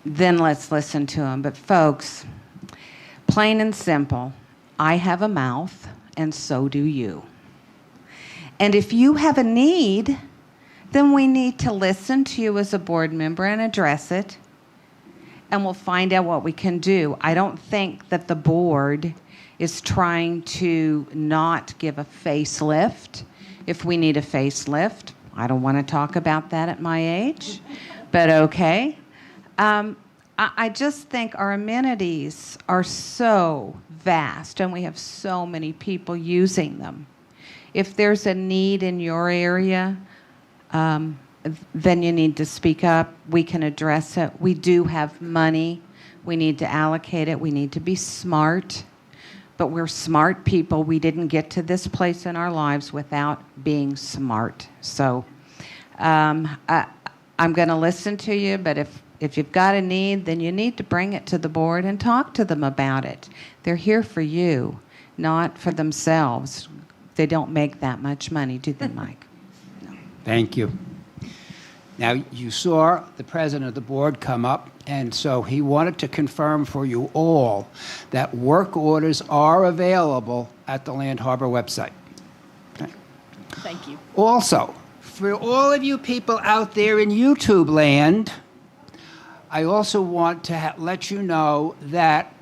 Speaker 2: Then let's listen to them. But folks, plain and simple, I have a mouth, and so do you. And if you have a need, then we need to listen to you as a board member and address it, and we'll find out what we can do. I don't think that the board is trying to not give a facelift. If we need a facelift, I don't want to talk about that at my age, but okay. I just think our amenities are so vast, and we have so many people using them. If there's a need in your area, then you need to speak up. We can address it. We do have money. We need to allocate it. We need to be smart. But we're smart people. We didn't get to this place in our lives without being smart. So I'm going to listen to you, but if you've got a need, then you need to bring it to the board and talk to them about it. They're here for you, not for themselves. They don't make that much money, do they, Mike? No.
Speaker 5: Thank you. Now, you saw the president of the board come up, and so he wanted to confirm for you all that work orders are available at the Land Harbor website. Okay.
Speaker 8: Thank you.
Speaker 5: Also, for all of you people out there in YouTube land, I also want to let you know that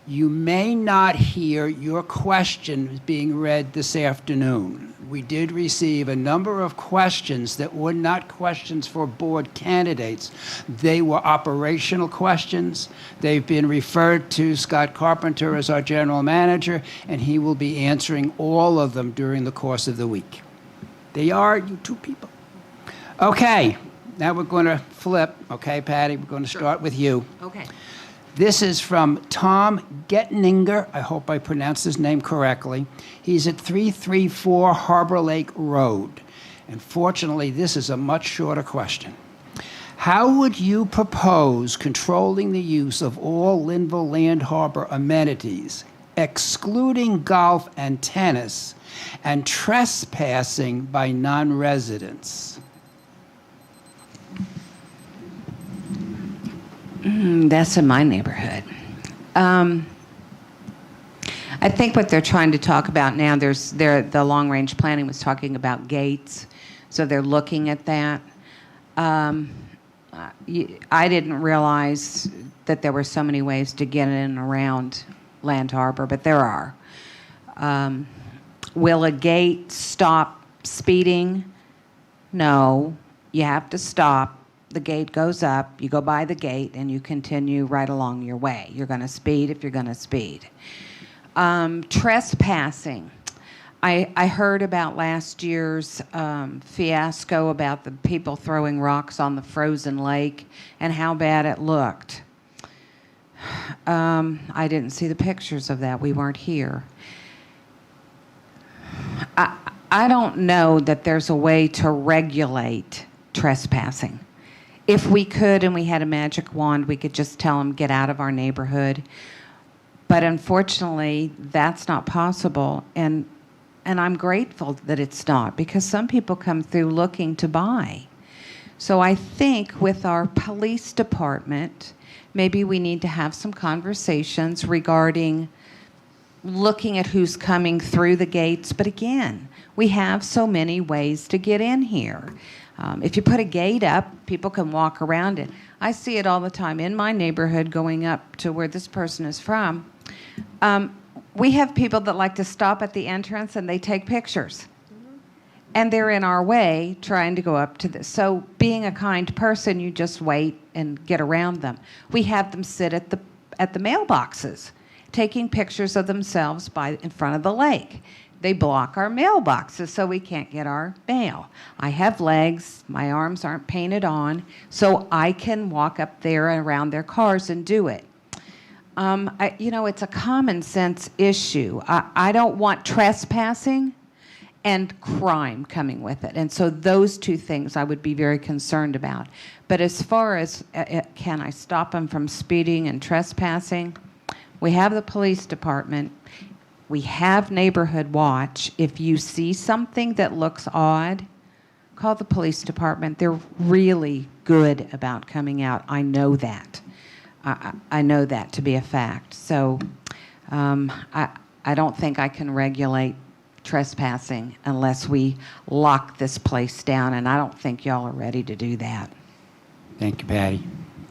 Speaker 5: you may not hear your question being read this afternoon. we did receive a number of questions that were not questions for board candidates. They were operational questions. They've been referred to Scott Carpenter as our general manager, and he will be answering all of them during the course of the week. They are you two people. Okay, now we're going to flip. Okay, Patty, we're going to start with you.
Speaker 2: Okay.
Speaker 5: This is from Tom Getninger. I hope I pronounced his name correctly. He's at 334 Harbor Lake Road. And fortunately, this is a much shorter question. How would you propose controlling the use of all Linville Land Harbor amenities, excluding golf and tennis, and trespassing by non-residents?
Speaker 2: That's in my neighborhood. I think what they're trying to talk about now, the long-range planning was talking about gates, so they're looking at that. I didn't realize that there were so many ways to get in and around Land Harbor, but there are. Will a gate stop speeding? No. You have to stop. The gate goes up, you go by the gate, and you continue right along your way. You're going to speed if you're going to speed. Trespassing. I heard about last year's fiasco about the people throwing rocks on the frozen lake and how bad it looked. I didn't see the pictures of that. We weren't here. I don't know that there's a way to regulate trespassing. If we could and we had a magic wand, we could just tell them, get out of our neighborhood. But unfortunately, that's not possible. And I'm grateful that it's not, because some people come through looking to buy. So I think with our police department, maybe we need to have some conversations regarding looking at who's coming through the gates. But again, we have so many ways to get in here. If you put a gate up, people can walk around it. I see it all the time in my neighborhood going up to where this person is from. We have people that like to stop at the entrance and they take pictures. And they're in our way trying to go up to this. So being a kind person, you just wait and get around them. We have them sit at the mailboxes, taking pictures of themselves in front of the lake. They block our mailboxes so we can't get our mail. I have legs, my arms aren't painted on, so I can walk up there and around their cars and do it. It's a common sense issue. I don't want trespassing and crime coming with it. And so those two things I would be very concerned about. But as far as can I stop them from speeding and trespassing, we have the police department. We have Neighborhood Watch. If you see something that looks odd, call the police department. They're really good about coming out. I know that. I know that to be a fact. So I don't think I can regulate trespassing unless we lock this place down, and I don't think y'all are ready to do that.
Speaker 5: Thank you, Patty.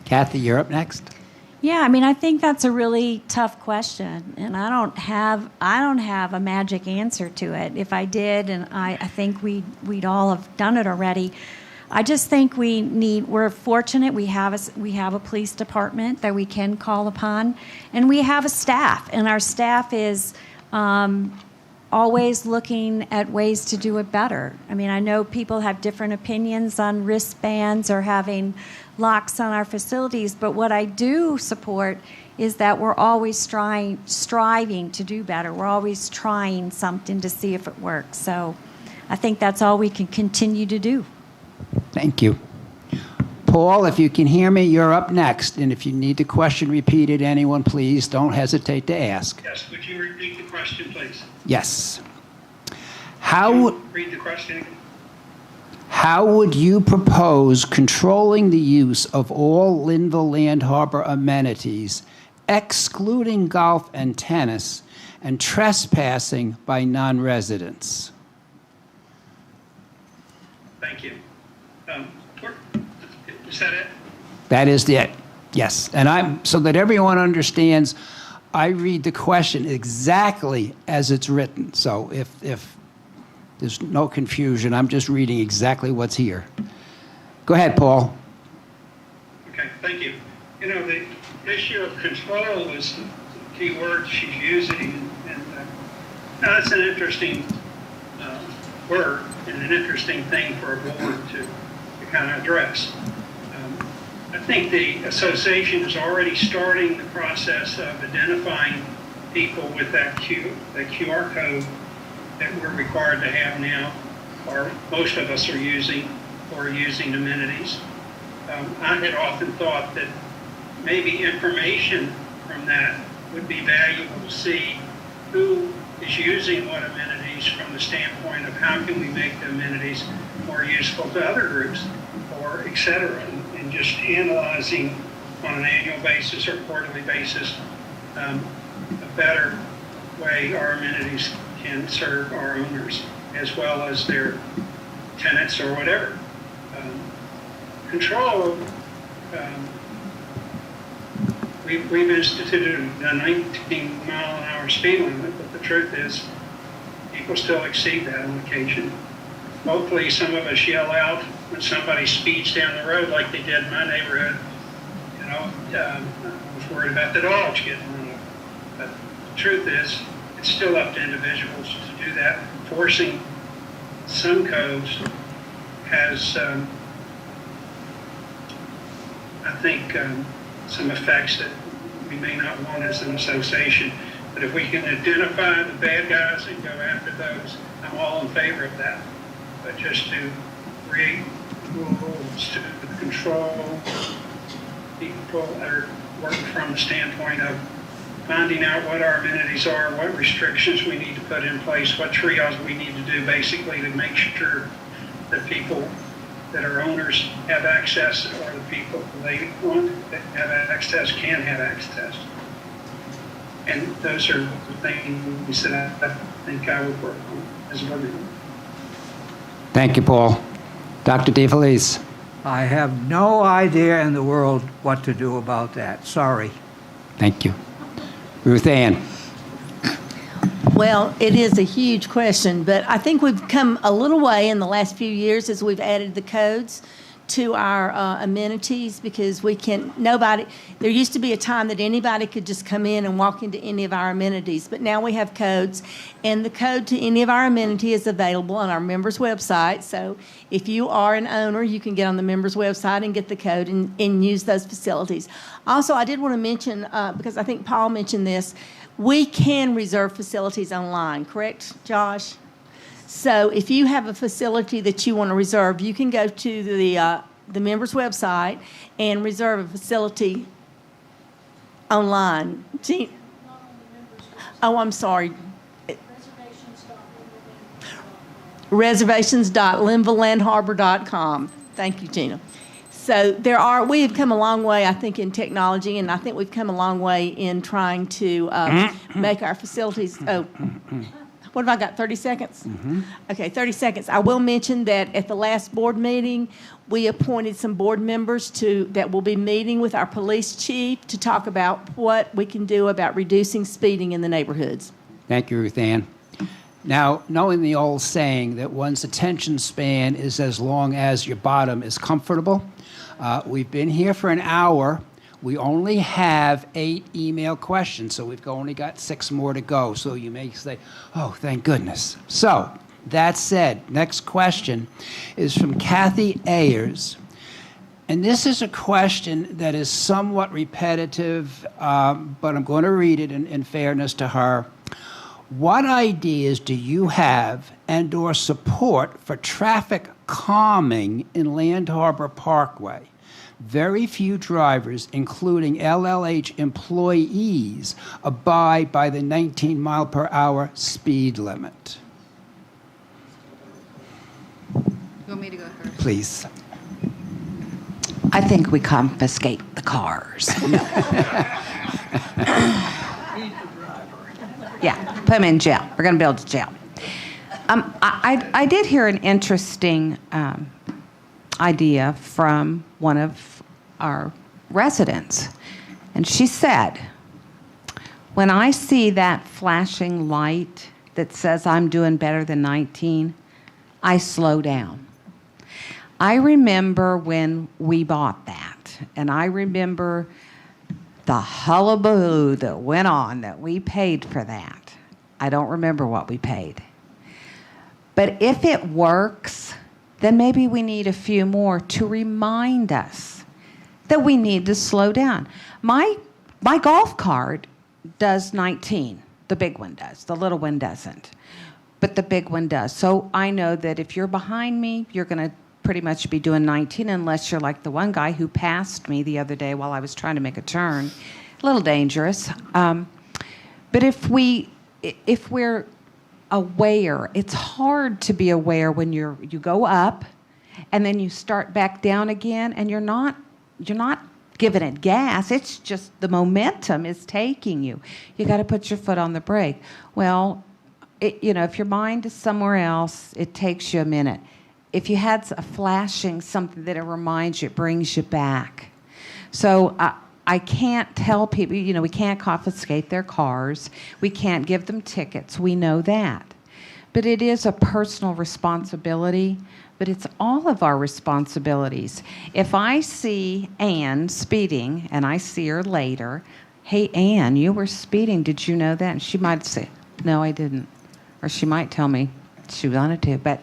Speaker 5: Kathy, you're up next.
Speaker 1: Yeah, I think that's a really tough question, and I don't have a magic answer to it. If I did, and I think we'd all have done it already. I just think we're fortunate we have a police department that we can call upon, and we have a staff, and our staff is always looking at ways to do it better. I know people have different opinions on wristbands or having locks on our facilities, but what I do support is that we're always striving to do better. We're always trying something to see if it works. So I think that's all we can continue to do.
Speaker 5: Thank you. Paul, if you can hear me, you're up next. And if you need the question repeated, anyone, please don't hesitate to ask.
Speaker 6: Yes, would you repeat the question, please?
Speaker 5: Yes.
Speaker 6: Read the question again.
Speaker 5: How would you propose controlling the use of all Linville Land Harbor amenities, excluding golf and tennis, and trespassing by non-residents?
Speaker 6: Thank you. Is that it?
Speaker 5: That is it. Yes. And so that everyone understands, I read the question exactly as it's written. So if There's no confusion. I'm just reading exactly what's here. Go ahead, Paul.
Speaker 6: Okay, thank you. You know, the issue of control is the key word she's using, and that's an interesting word and an interesting thing for a board to kind of address. I think the association is already starting the process of identifying people with that QR code that we're required to have now, or most of us are using, or using amenities. I had often thought that maybe information from that would be valuable to see who is using what amenities from the standpoint of how can we make the amenities more useful to other groups, or et cetera, and just analyzing on an annual basis or quarterly basis a better way our amenities can serve our owners as well as their tenants or whatever. Control, we've instituted a 19-mile-an-hour speed limit, but the truth is people still exceed that on occasion. Hopefully some of us yell out when somebody speeds down the road like they did in my neighborhood. You know, I was worried about the dogs getting run over. But the truth is, it's still up to individuals to do that. Forcing some codes has, I think, some effects that we may not want as an association. But if we can identify the bad guys and go after those, I'm all in favor of that. But just to create rules to control people that are working from the standpoint of finding out what our amenities are, what restrictions we need to put in place, what triage we need to do basically to make sure that people that are owners have access, or the people they want that have access can have access. And those are the things that I think I would work on as a board member.
Speaker 5: Thank you, Paul. Dr. DeFelice.
Speaker 7: I have no idea in the world what to do about that. Sorry.
Speaker 5: Thank you. Ruth Ann.
Speaker 8: Well, it is a huge question, but I think we've come a little way in the last few years as we've added the codes to our amenities, because there used to be a time that anybody could just come in and walk into any of our amenities, but now we have codes, and the code to any of our amenity is available on our members' website. So if you are an owner, you can get on the members' website and get the code and use those facilities. Also, I did want to mention, because I think Paul mentioned this, we can reserve facilities online, correct, Josh? So if you have a facility that you want to reserve, you can go to the members' website and reserve a facility online. Oh, I'm sorry. Reservations.linvillelandharbor.com. Thank you, Gina. So we have come a long way, I think, in technology, and I think we've come a long way in trying to make our facilities. Oh, what have I got, 30 seconds? Okay, 30 seconds. I will mention that at the last board meeting, we appointed some board members that will be meeting with our police chief to talk about what we can do about reducing speeding in the neighborhoods.
Speaker 5: Thank you, Ruth Ann. Now, knowing the old saying that one's attention span is as long as your bottom is comfortable, we've been here for an hour. We only have 8 email questions, so we've only got 6 more to go. So you may say, oh, thank goodness. So that said, next question is from Kathy Ayers. And this is a question that is somewhat repetitive, but I'm going to read it in fairness to her. What ideas do you have and/or support for traffic calming in Land Harbor Parkway? Very few drivers, including LLH employees, abide by the 19-mile-per-hour speed limit.
Speaker 2: You want me to go first?
Speaker 5: Please.
Speaker 2: I think we confiscate the cars. Yeah, put them in jail. We're going to build a jail. I did hear an interesting idea from one of our residents. And she said, when I see that flashing light that says I'm doing better than 19, I slow down. I remember when we bought that, and I remember the hullabaloo that went on that we paid for that. I don't remember what we paid. But if it works, then maybe we need a few more to remind us that we need to slow down. My golf cart does 19. The big one does. The little one doesn't. But the big one does. So I know that if you're behind me, you're going to pretty much be doing 19 unless you're like the one guy who passed me the other day while I was trying to make a turn. A little dangerous. But if we're aware, it's hard to be aware when you go up and then you start back down again and you're not giving it gas. It's just the momentum is taking you. You got to put your foot on the brake. Well, if your mind is somewhere else, it takes you a minute. If you had a flashing something that it reminds you, it brings you back. So I can't tell people, we can't confiscate their cars. We can't give them tickets. We know that. But it is a personal responsibility, but it's all of our responsibilities. If I see Ann speeding, and I see her later, hey, Ann, you were speeding. Did you know that? And she might say, no, I didn't. Or she might tell me she wanted to. But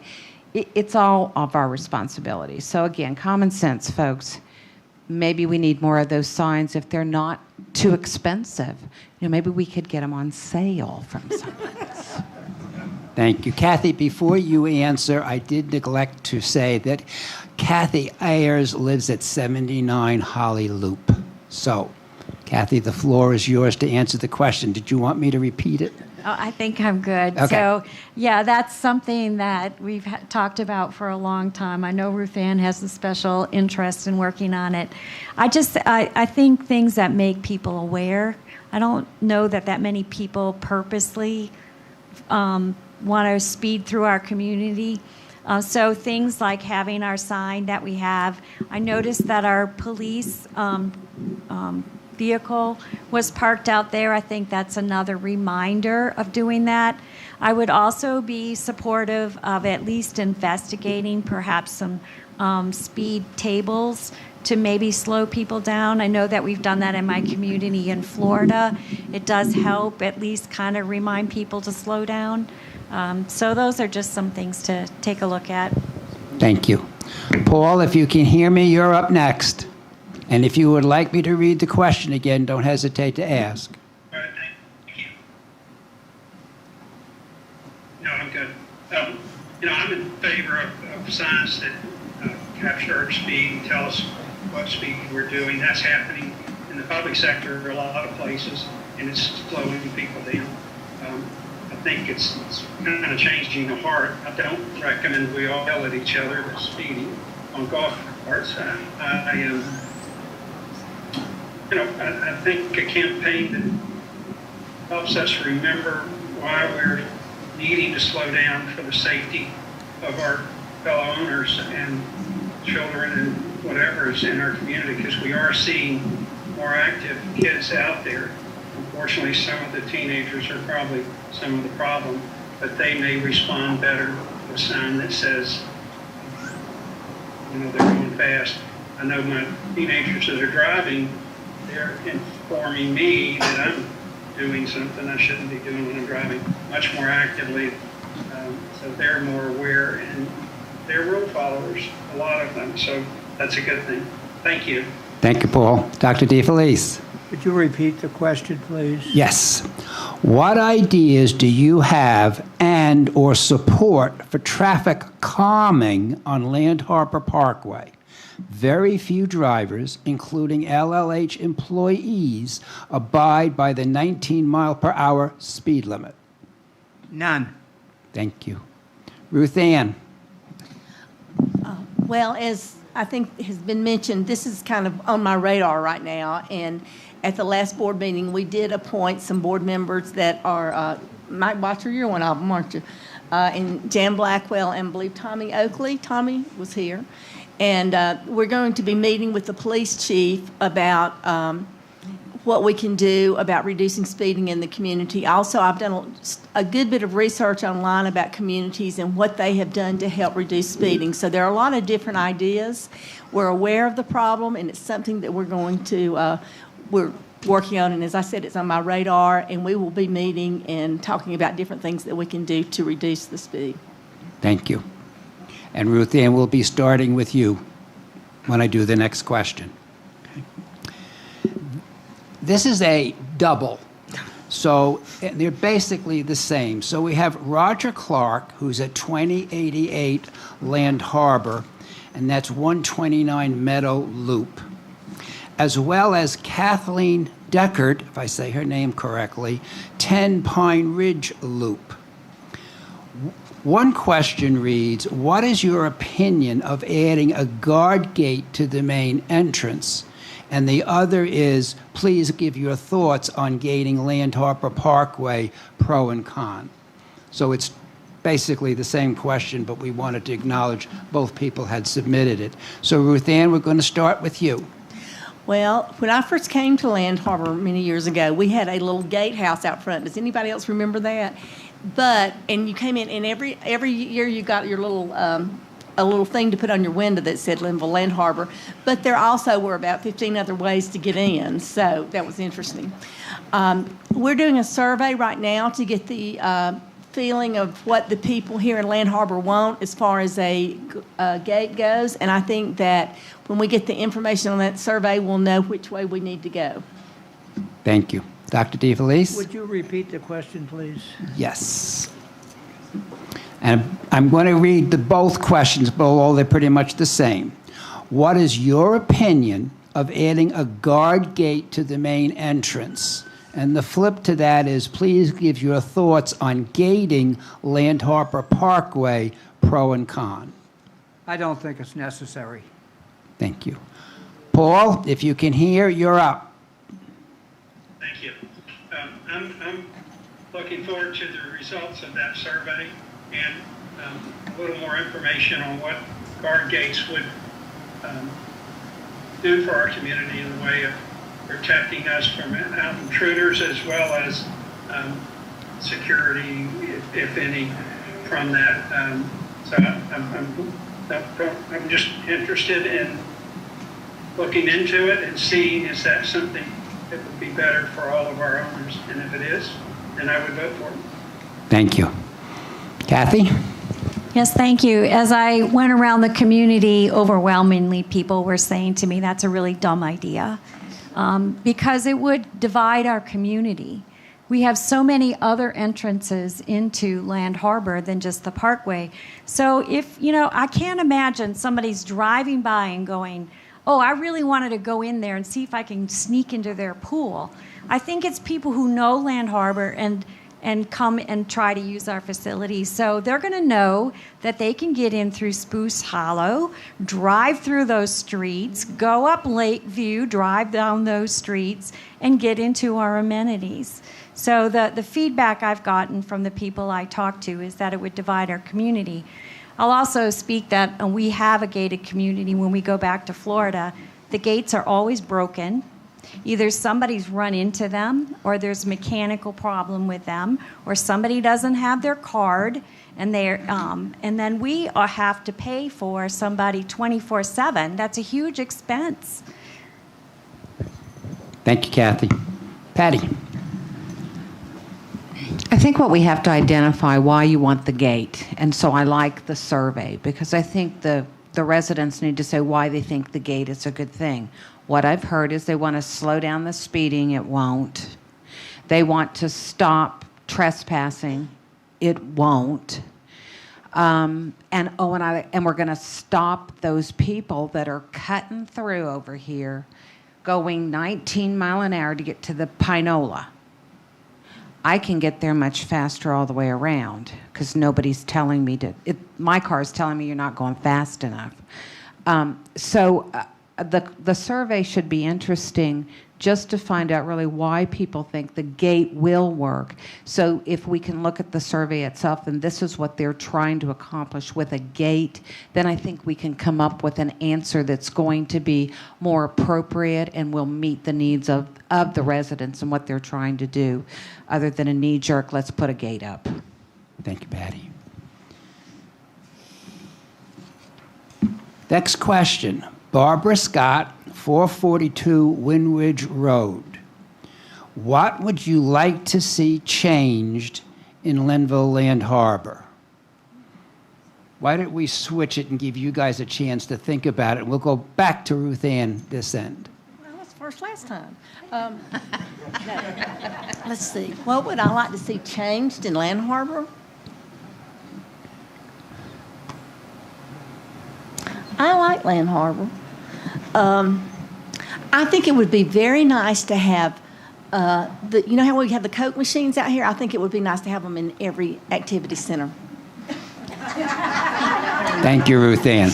Speaker 2: it's all of our responsibility. So again, common sense, folks. Maybe we need more of those signs if they're not too expensive. Maybe we could get them on sale from someone.
Speaker 5: Thank you. Kathy, before you answer, I did neglect to say that Kathy Ayers lives at 79 Holly Loop. So, Kathy, the floor is yours to answer the question. Did you want me to repeat it?
Speaker 1: Oh, I think I'm good.
Speaker 5: Okay.
Speaker 1: So, yeah, that's something that we've talked about for a long time. I know Ruth Ann has a special interest in working on it. I think things that make people aware. I don't know that many people purposely want to speed through our community. So things like having our sign that we have. I noticed that our police vehicle was parked out there. I think that's another reminder of doing that. I would also be supportive of at least investigating perhaps some speed tables to maybe slow people down. I know that we've done that in my community in Florida. It does help at least kind of remind people to slow down. So those are just some things to take a look at.
Speaker 5: Thank you. Paul, if you can hear me, you're up next. And if you would like me to read the question again, don't hesitate to ask.
Speaker 6: All right, thank you. No, I'm good. I'm in favor of signs that capture our speed and tell us what speed we're doing. That's happening in the public sector in a lot of places, and it's slowing people down. I think it's kind of changing the heart. I don't recommend we all yell at each other for speeding on golf carts. I think a campaign that helps us remember why we're needing to slow down for the safety of our fellow owners and children and whatever is in our community, because we are seeing more active kids out there. Unfortunately, some of the teenagers are probably some of the problem, but they may respond better to a sign that says, they're going fast. I know my teenagers that are driving, they're informing me that I'm doing something I shouldn't be doing when I'm driving much more actively. So they're more aware, and they're rule followers, a lot of them. So that's a good thing. Thank you.
Speaker 5: Thank you, Paul. Dr. DeFelice.
Speaker 7: Could you repeat the question, please?
Speaker 5: Yes. What ideas do you have and or support for traffic calming on Land Harbor Parkway? Very few drivers, including LLH employees, abide by the 19-mile-per-hour speed limit.
Speaker 7: None.
Speaker 5: Thank you. Ruth Ann.
Speaker 8: Well, as I think has been mentioned, this is kind of on my radar right now. And at the last board meeting, we did appoint some board members that are, Mike Botcher, you're one of them, aren't you? And Jan Blackwell and I believe Tommy Oakley. Tommy was here. And we're going to be meeting with the police chief about what we can do about reducing speeding in the community. Also, I've done a good bit of research online about communities and what they have done to help reduce speeding. So there are a lot of different ideas. We're aware of the problem, and it's something that we're going to, we're working on. And as I said, it's on my radar, and we will be meeting and talking about different things that we can do to reduce the speed.
Speaker 5: Thank you. And Ruth Ann, we'll be starting with you when I do the next question. This is a double, so they're basically the same. So we have Roger Clark, who's at 2088 Land Harbor, and that's 129 Meadow Loop, as well as Kathleen Deckard, if I say her name correctly, 10 Pine Ridge Loop. One question reads, what is your opinion of adding a guard gate to the main entrance? And the other is, please give your thoughts on gating Land Harbor Parkway, pro and con. So it's basically the same question, but we wanted to acknowledge both people had submitted it. So Ruth Ann, we're going to start with you.
Speaker 8: Well, when I first came to Land Harbor many years ago, we had a little gatehouse out front. Does anybody else remember that? And you came in, and every year you got your little a little thing to put on your window that said Linville Land Harbor, but there also were about 15 other ways to get in, so that was interesting. We're doing a survey right now to get the feeling of what the people here in Land Harbor want as far as a gate goes, and I think that when we get the information on that survey, we'll know which way we need to go.
Speaker 5: Thank you. Dr. DeFelice?
Speaker 7: Would you repeat the question, please?
Speaker 5: Yes. And I'm going to read both questions, although they're pretty much the same. What is your opinion of adding a guard gate to the main entrance? And the flip to that is, please give your thoughts on gating Land Harbor Parkway, pro and con.
Speaker 7: I don't think it's necessary.
Speaker 5: Thank you. Paul, if you can hear, you're up.
Speaker 6: Thank you. I'm looking forward to the results of that survey and a little more information on what guard gates would do for our community in the way of protecting us from intruders, as well as security, if any, from that. So I'm just interested in looking into it and seeing, is that something that would be better for all of our owners? And if it is, then I would vote for it.
Speaker 5: Thank you. Kathy?
Speaker 1: Yes, thank you. As I went around the community, overwhelmingly people were saying to me, that's a really dumb idea, because it would divide our community. We have so many other entrances into Land Harbor than just the Parkway. So if, I can't imagine somebody's driving by and going, oh, I really wanted to go in there and see if I can sneak into their pool. I think it's people who know Land Harbor and come and try to use our facilities. So they're going to know that they can get in through Spruce Hollow, drive through those streets, go up Lakeview, drive down those streets, and get into our amenities. So the feedback I've gotten from the people I talk to is that it would divide our community. I'll also speak that we have a gated community when we go back to Florida. The gates are always broken. Either somebody's run into them, or there's a mechanical problem with them, or somebody doesn't have their card, and then we have to pay for somebody 24/7. That's a huge expense.
Speaker 5: Thank you, Kathy. Patty?
Speaker 2: I think what we have to identify why you want the gate, and so I like the survey, because I think the residents need to say why they think the gate is a good thing. What I've heard is they want to slow down the speeding. It won't. They want to stop trespassing. It won't. And we're going to stop those people that are cutting through over here, going 19 mile an hour to get to the Pinola. I can get there much faster all the way around because nobody's telling me to. My car's telling me you're not going fast enough. So the survey should be interesting just to find out really why people think the gate will work. So if we can look at the survey itself and this is what they're trying to accomplish with a gate, then I think we can come up with an answer that's going to be more appropriate and will meet the needs of the residents and what they're trying to do, other than a knee-jerk, let's put a gate up.
Speaker 5: Thank you, Patty. Next question. Barbara Scott, 442 Windridge Road. What would you like to see changed in Linville Land Harbor? Why don't we switch it and give you guys a chance to think about it? We'll go back to Ruth Ann this end.
Speaker 8: Well, I was first last time. Let's see. What would I like to see changed in Land Harbor? I like Land Harbor. I think it would be very nice to have, you know how we have the Coke machines out here? I think it would be nice to have them in every activity center.
Speaker 5: Thank you, Ruth Ann.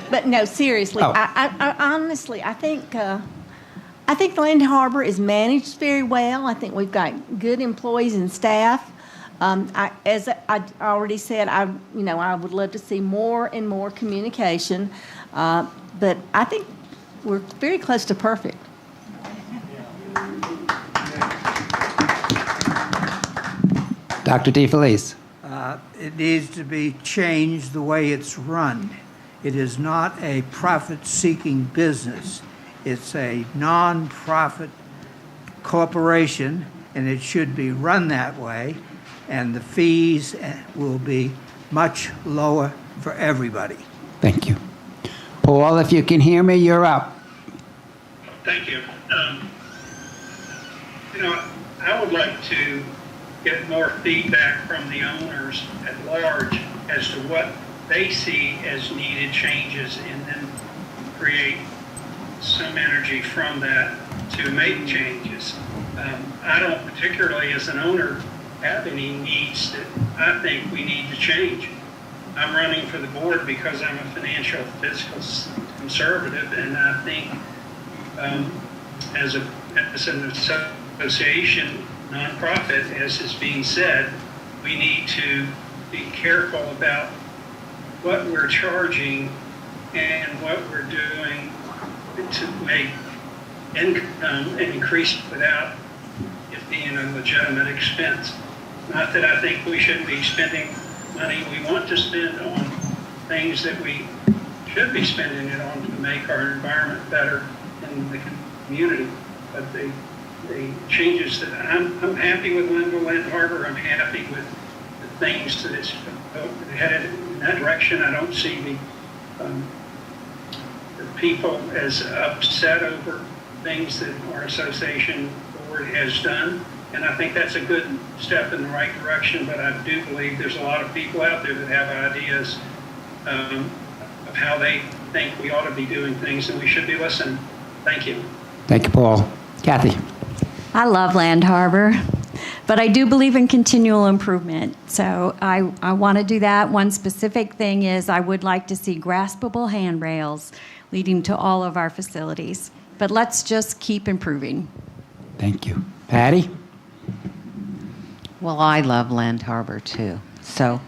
Speaker 8: But no, seriously,
Speaker 5: Oh.
Speaker 8: I honestly, I think Land Harbor is managed very well. I think we've got good employees and staff. As I already said, I would love to see more and more communication, but I think we're very close to perfect.
Speaker 5: Dr. DeFelice.
Speaker 7: It needs to be changed the way it's run. It is not a profit-seeking business. It's a non-profit corporation, and it should be run that way, and the fees will be much lower for everybody.
Speaker 5: Thank you. Paul, if you can hear me, you're up.
Speaker 6: Thank you. I would like to get more feedback from the owners at large as to what they see as needed changes and then create some energy from that to make changes. I don't particularly, as an owner, have any needs that I think we need to change. I'm running for the board because I'm a financial fiscal conservative, and I think as an association, nonprofit, as is being said, we need to be careful about what we're charging and what we're doing to make income increase without it being a legitimate expense. Not that I think we shouldn't be spending money we want to spend on things that we should be spending it on to make our environment better in the community. But the changes that I'm happy with Linville Land Harbor. I'm happy with the things that it's headed in that direction. I don't see the people as upset over things that our association board has done. And I think that's a good step in the right direction, but I do believe there's a lot of people out there that have ideas of how they think we ought to be doing things, and we should be listening. Thank you.
Speaker 5: Thank you, Paul. Kathy.
Speaker 1: I love Land Harbor, but I do believe in continual improvement. So I want to do that. One specific thing is I would like to see graspable handrails leading to all of our facilities. But let's just keep improving.
Speaker 5: Thank you. Patty?
Speaker 2: Well, I love Land Harbor too. So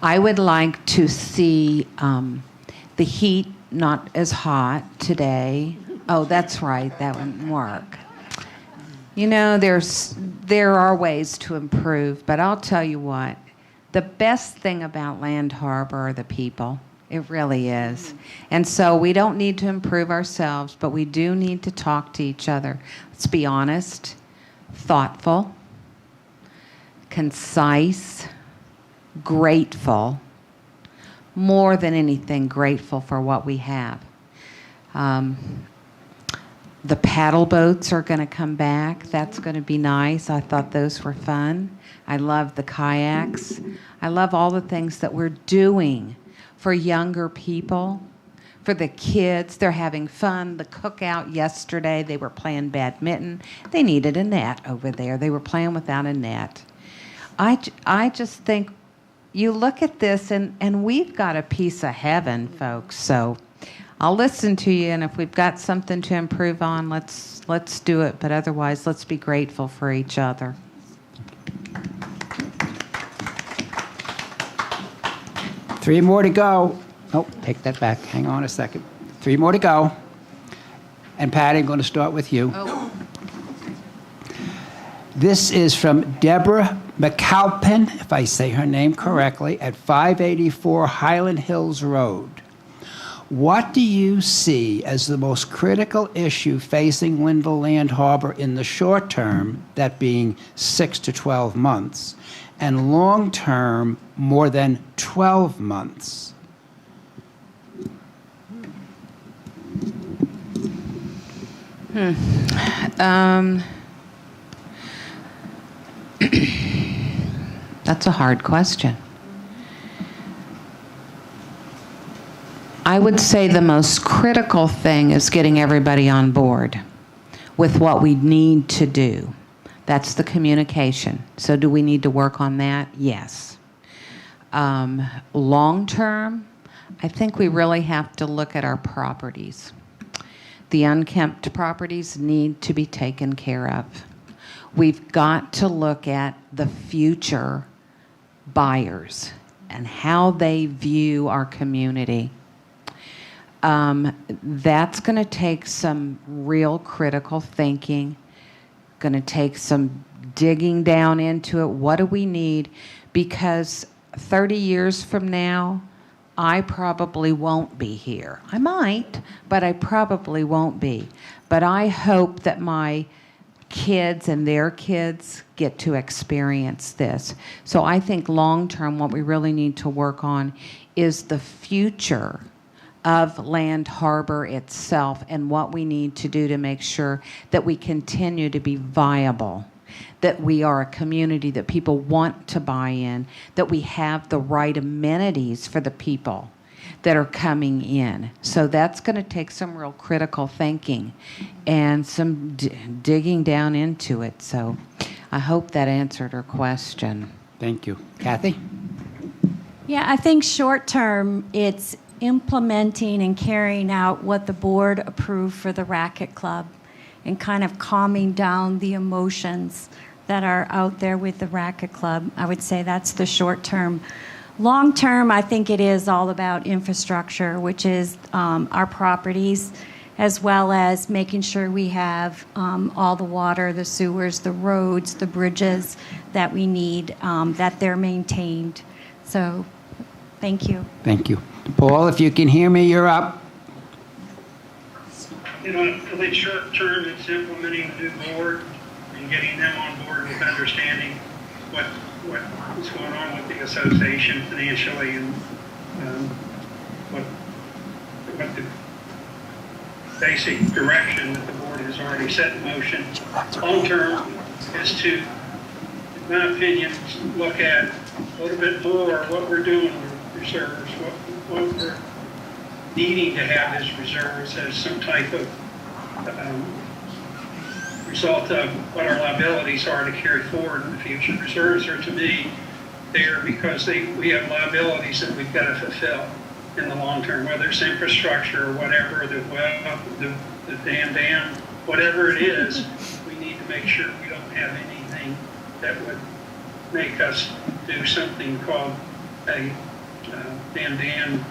Speaker 2: I would like to see the heat not as hot today. Oh, that's right. That wouldn't work. You know, there are ways to improve, but I'll tell you what. The best thing about Land Harbor are the people. It really is. And so we don't need to improve ourselves, but we do need to talk to each other. Let's be honest, thoughtful, concise, grateful, more than anything, grateful for what we have. The paddle boats are going to come back. That's going to be nice. I thought those were fun. I love the kayaks. I love all the things that we're doing for younger people, for the kids. They're having fun. The cookout yesterday, they were playing badminton. They needed a net over there. They were playing without a net. I just think you look at this, and we've got a piece of heaven, folks. So I'll listen to you, and if we've got something to improve on, let's do it. But otherwise, let's be grateful for each other.
Speaker 5: Three more to go. Oh, take that back. Hang on a second. Three more to go. And Patty, I'm going to start with you.
Speaker 2: Oh.
Speaker 5: This is from Deborah McAlpin, if I say her name correctly, at 584 Highland Hills Road. What do you see as the most critical issue facing Linville Land Harbor in the short term, that being 6 to 12 months, and long term, more than 12 months?
Speaker 2: That's a hard question. I would say the most critical thing is getting everybody on board with what we need to do. That's the communication. So do we need to work on that? Yes. Long term, I think we really have to look at our properties. The unkempt properties need to be taken care of. We've got to look at the future buyers and how they view our community. That's going to take some real critical thinking, going to take some digging down into it. What do we need? Because 30 years from now, I probably won't be here. I might, but I probably won't be. But I hope that my kids and their kids get to experience this. So I think long term, what we really need to work on is the future of Land Harbor itself and what we need to do to make sure that we continue to be viable, that we are a community that people want to buy in, that we have the right amenities for the people that are coming in. So that's going to take some real critical thinking and some digging down into it. So I hope that answered her question.
Speaker 5: Thank you. Kathy?
Speaker 1: Yeah, I think short term, it's implementing and carrying out what the board approved for the Racquet Club and kind of calming down the emotions that are out there with the Racquet Club. I would say that's the short term. Long term, I think it is all about infrastructure, which is our properties, as well as making sure we have all the water, the sewers, the roads, the bridges that we need, that they're maintained. So, thank you.
Speaker 5: Thank you. Paul, if you can hear me, you're up.
Speaker 6: You know, I think short term, it's implementing the new board and getting them on board with understanding what is going on with the association financially and what the basic direction that the board has already set in motion. Long term is to, in my opinion, look at a little bit more what we're doing with reserves, what we're needing to have as reserves as some type of result of what our liabilities are to carry forward in the future. Reserves are, to me, there because we have liabilities that we've got to fulfill in the long term, whether it's infrastructure or whatever, the dam, whatever it is, we need to make sure we don't have anything that would make us do something called a dam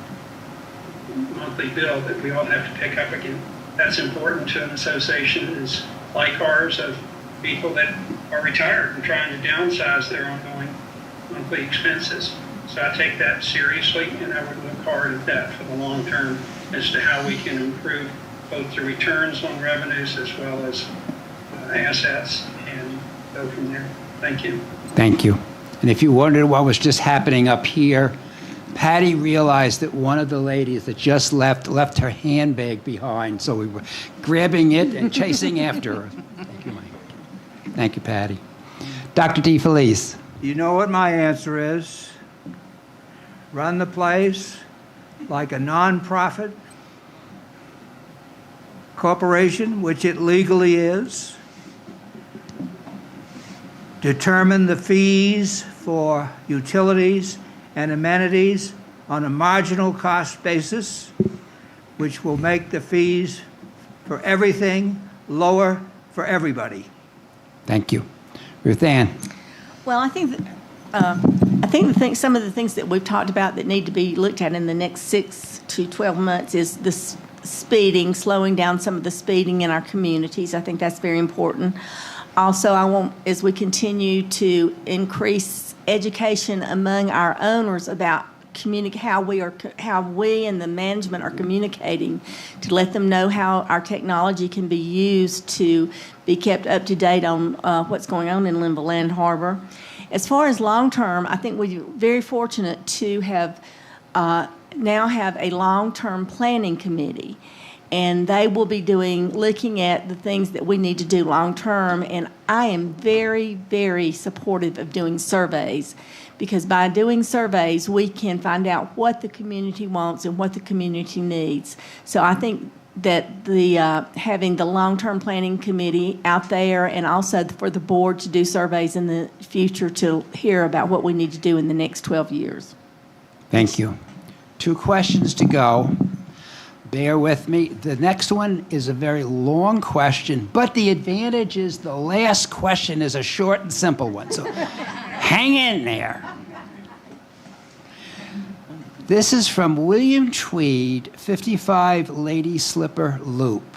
Speaker 6: monthly bill that we all have to pick up again. That's important to an association is like ours of people that are retired and trying to downsize their ongoing monthly expenses. So I take that seriously, and I would look hard at that for the long term as to how we can improve both the returns on revenues as well as assets and go from there. Thank you.
Speaker 5: Thank you. And if you wondered what was just happening up here, Patty realized that one of the ladies that just left her handbag behind, so we were grabbing it and chasing after her. Thank you, Mike. Thank you, Patty. Dr. DeFelice.
Speaker 7: You know what my answer is? Run the place like a nonprofit corporation, which it legally is. Determine the fees for utilities and amenities on a marginal cost basis. which will make the fees for everything lower for everybody.
Speaker 5: Thank you. Ruth Ann?
Speaker 8: Well, I think some of the things that we've talked about that need to be looked at in the next 6 to 12 months is the speeding, slowing down some of the speeding in our communities. I think that's very important. Also, as we continue to increase education among our owners about how we and the management are communicating, to let them know how our technology can be used to be kept up to date on what's going on in Linville Land Harbor. As far as long term, I think we're very fortunate to have now have a long-term planning committee, and they will be looking at the things that we need to do long-term, and I am very, very supportive of doing surveys, because by doing surveys, we can find out what the community wants and what the community needs. So I think that having the long-term planning committee out there, and also for the board to do surveys in the future to hear about what we need to do in the next 12 years.
Speaker 5: Thank you. 2 questions to go. Bear with me. The next one is a very long question, but the advantage is the last question is a short and simple one. So hang in there. This is from William Tweed, 55 Lady Slipper Loop.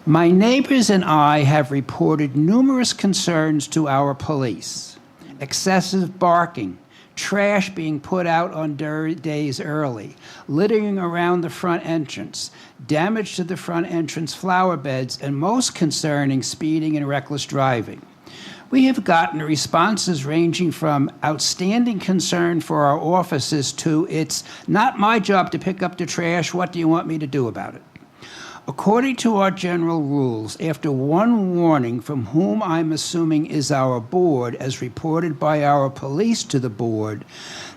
Speaker 5: My neighbors and I have reported numerous concerns to our police. Excessive barking, trash being put out on days early, littering around the front entrance, damage to the front entrance flower beds, and most concerning, speeding and reckless driving. We have gotten responses ranging from outstanding concern for our officers to, it's not my job to pick up the trash, what do you want me to do about it? According to our general rules, after one warning from whom I'm assuming is our board, as reported by our police to the board,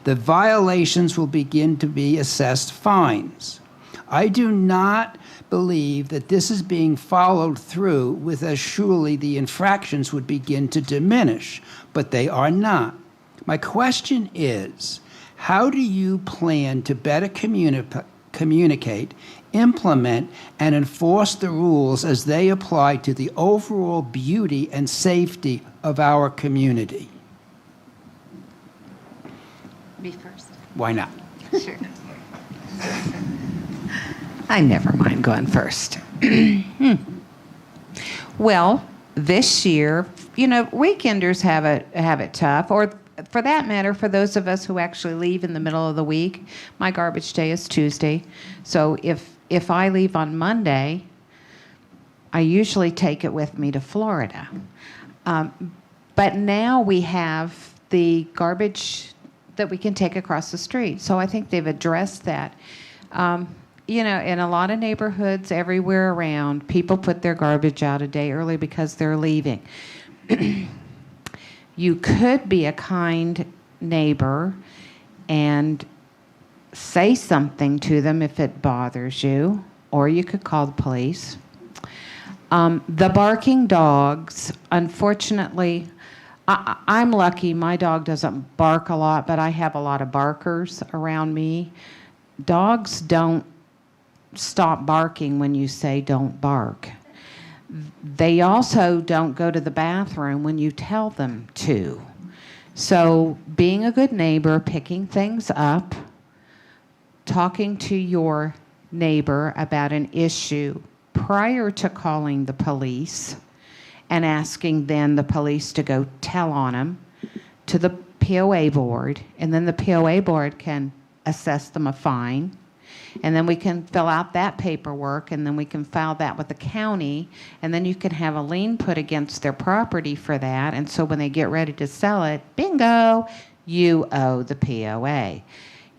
Speaker 5: the violations will begin to be assessed fines. I do not believe that this is being followed through with, as surely the infractions would begin to diminish, but they are not. My question is, how do you plan to better communicate, implement, and enforce the rules as they apply to the overall beauty and safety of our community?
Speaker 2: Me first.
Speaker 5: Why not?
Speaker 2: Sure. I never mind going first. Well, this year, weekenders have it tough, or for that matter, for those of us who actually leave in the middle of the week. My garbage day is Tuesday, so if I leave on Monday, I usually take it with me to Florida. But now we have the garbage that we can take across the street, so I think they've addressed that. In a lot of neighborhoods everywhere around, people put their garbage out a day early because they're leaving. You could be a kind neighbor and say something to them if it bothers you, or you could call the police. The barking dogs, unfortunately, I'm lucky. My dog doesn't bark a lot, but I have a lot of barkers around me. Dogs don't stop barking when you say don't bark. They also don't go to the bathroom when you tell them to. So being a good neighbor, picking things up, talking to your neighbor about an issue prior to calling the police and asking then the police to go tell on them to the POA board, and then the POA board can assess them a fine. And then we can fill out that paperwork, and then we can file that with the county, and then you can have a lien put against their property for that. And so when they get ready to sell it, bingo, you owe the POA.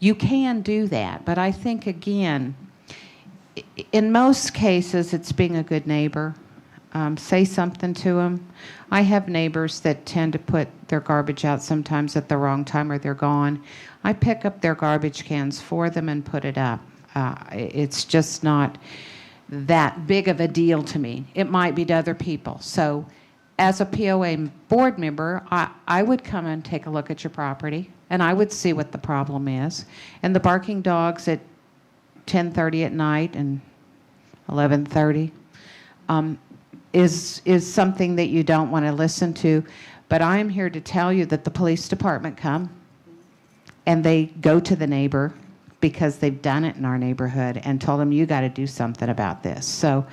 Speaker 2: You can do that, but I think, again, in most cases, it's being a good neighbor. Say something to them. I have neighbors that tend to put their garbage out sometimes at the wrong time, or they're gone. I pick up their garbage cans for them and put it up. It's just not that big of a deal to me. It might be to other people. So as a POA board member, I would come and take a look at your property, and I would see what the problem is. And the barking dogs, 10:30 at night and 11:30 is something that you don't want to listen to. But I am here to tell you that the police department come and they go to the neighbor because they've done it in our neighborhood and told them, you got to do something about this. So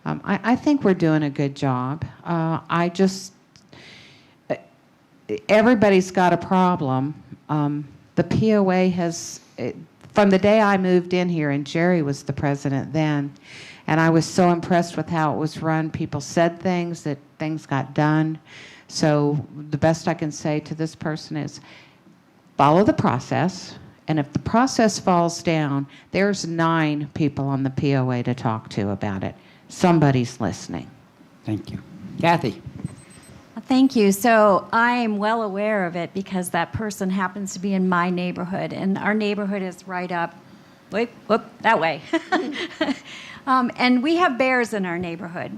Speaker 2: I think we're doing a good job. Everybody's got a problem. The POA has, from the day I moved in here, and Jerry was the president then, and I was so impressed with how it was run. People said things, that things got done. So the best I can say to this person is follow the process, and if the process falls down, there's 9 people on the POA to talk to about it. Somebody's listening.
Speaker 5: Thank you. Kathy?
Speaker 1: Thank you. So I am well aware of it because that person happens to be in my neighborhood, and our neighborhood is right up, that way. And we have bears in our neighborhood.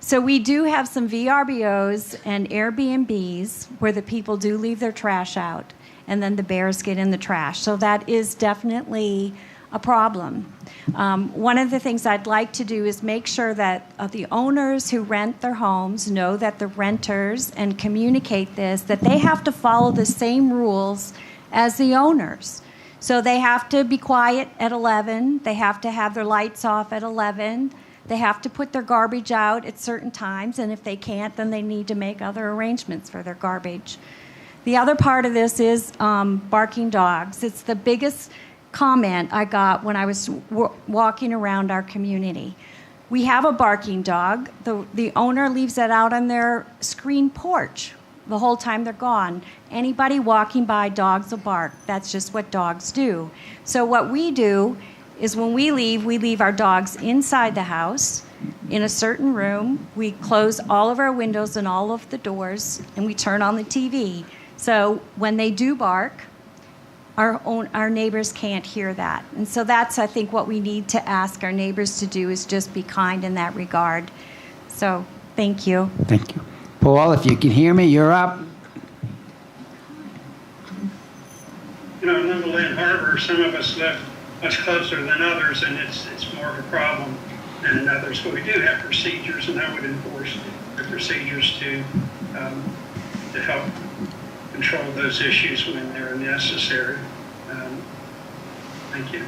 Speaker 1: So we do have some VRBOs and Airbnbs where the people do leave their trash out, and then the bears get in the trash. So that is definitely a problem. One of the things I'd like to do is make sure that the owners who rent their homes know that the renters, and communicate this, that they have to follow the same rules as the owners. So they have to be quiet at 11. They have to have their lights off at 11. They have to put their garbage out at certain times, and if they can't, then they need to make other arrangements for their garbage. The other part of this is barking dogs. It's the biggest comment I got when I was walking around our community. We have a barking dog. The owner leaves it out on their screen porch the whole time they're gone. Anybody walking by, dogs will bark. That's just what dogs do. So what we do is when we leave our dogs inside the house in a certain room. We close all of our windows and all of the doors, and we turn on the TV. So when they do bark, our neighbors can't hear that. And so that's, I think, what we need to ask our neighbors to do, is just be kind in that regard. So thank you.
Speaker 5: Thank you. Paul, if you can hear me, you're up.
Speaker 6: You know, in Lumberland Harbor, some of us live much closer than others, and it's more of a problem than in others. But we do have procedures, and I would enforce the procedures to help control those issues when they're necessary. Thank you.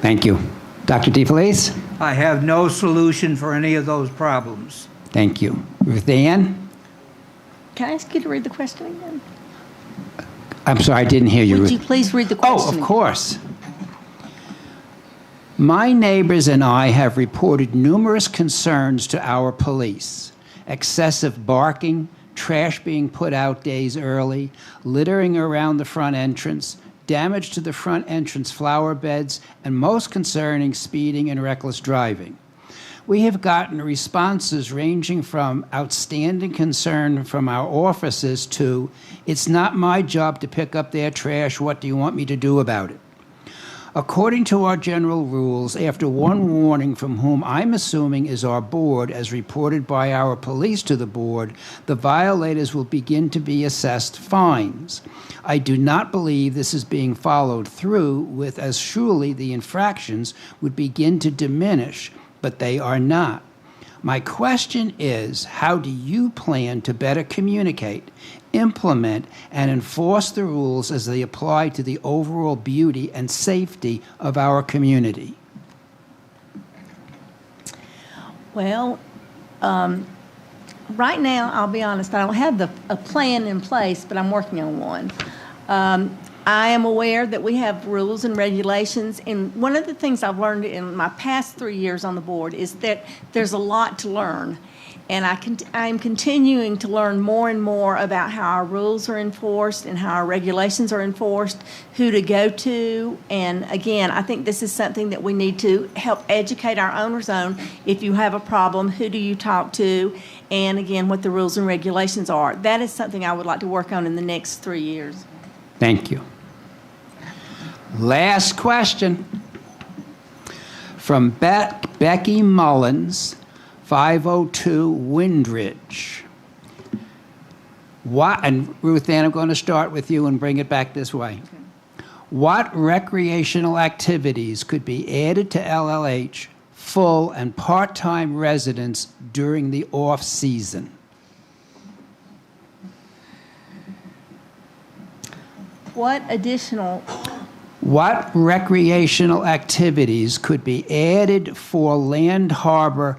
Speaker 5: Thank you. Dr. DeFelice?
Speaker 7: I have no solution for any of those problems.
Speaker 5: Thank you. Ruth Ann?
Speaker 8: Can I ask you to read the question again?
Speaker 5: I'm sorry, I didn't hear you.
Speaker 8: Would you please read the question?
Speaker 5: Oh, of course. My neighbors and I have reported numerous concerns to our police. Excessive barking, trash being put out days early, littering around the front entrance, damage to the front entrance flower beds, and most concerning, speeding and reckless driving. We have gotten responses ranging from outstanding concern from our officers to, it's not my job to pick up their trash, what do you want me to do about it? According to our general rules, after one warning from whom I'm assuming is our board, as reported by our police to the board, the violators will begin to be assessed fines. I do not believe this is being followed through with, as surely the infractions would begin to diminish, but they are not. My question is, how do you plan to better communicate, implement, and enforce the rules as they apply to the overall beauty and safety of our community?
Speaker 8: Well, right now, I'll be honest, I don't have a plan in place, but I'm working on one. I am aware that we have rules and regulations, and one of the things I've learned in my past 3 years on the board is that there's a lot to learn. And I'm continuing to learn more and more about how our rules are enforced and how our regulations are enforced, who to go to. And again, I think this is something that we need to help educate our owners on. If you have a problem, who do you talk to? And again, what the rules and regulations are. That is something I would like to work on in the next 3 years.
Speaker 5: Thank you. Last question from Becky Mullins, 502 Windridge. And Ruth Ann, I'm going to start with you and bring it back this way. What recreational activities could be added to LLH full and part-time residents during the off-season?
Speaker 8: What additional,
Speaker 5: What recreational activities could be added for Land Harbor?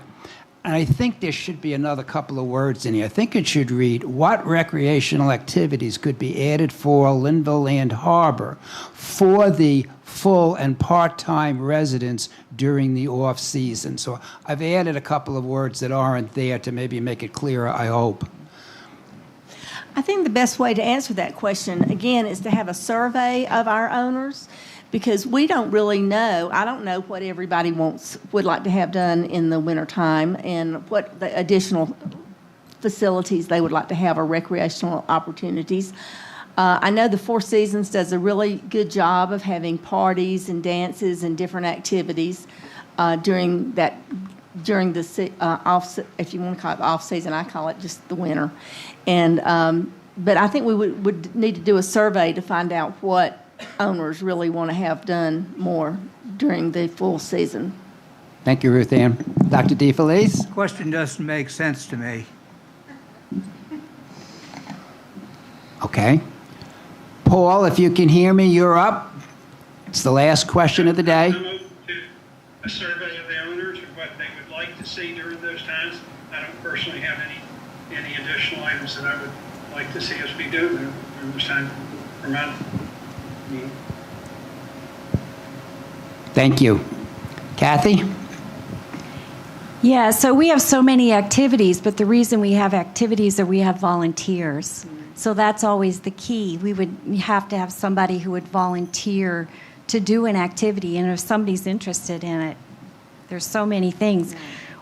Speaker 5: And I think there should be another couple of words in here. I think it should read, what recreational activities could be added for Linville Land Harbor for the full and part-time residents during the off-season? So I've added a couple of words that aren't there to maybe make it clearer, I hope.
Speaker 8: I think the best way to answer that question, again, is to have a survey of our owners, because we don't really know. I don't know what everybody would like to have done in the wintertime and what the additional facilities they would like to have or recreational opportunities. I know the Four Seasons does a really good job of having parties and dances and different activities during the off, if you want to call it off season. I call it just the winter. And but I think we would need to do a survey to find out what owners really want to have done more during the full season.
Speaker 5: Thank you, Ruth Ann. Dr. DeFelice?
Speaker 7: Question doesn't make sense to me.
Speaker 5: Okay. Paul, if you can hear me, you're up. It's the last question of the day.
Speaker 6: I move to a survey of the owners of what they would like to see during those times. I don't personally have any additional items that I would like to see us be doing during this time per month.
Speaker 5: Thank you. Kathy?
Speaker 1: Yeah, so we have so many activities, but the reason we have activities is we have volunteers. So that's always the key. We would have to have somebody who would volunteer to do an activity, and if somebody's interested in it, there's so many things.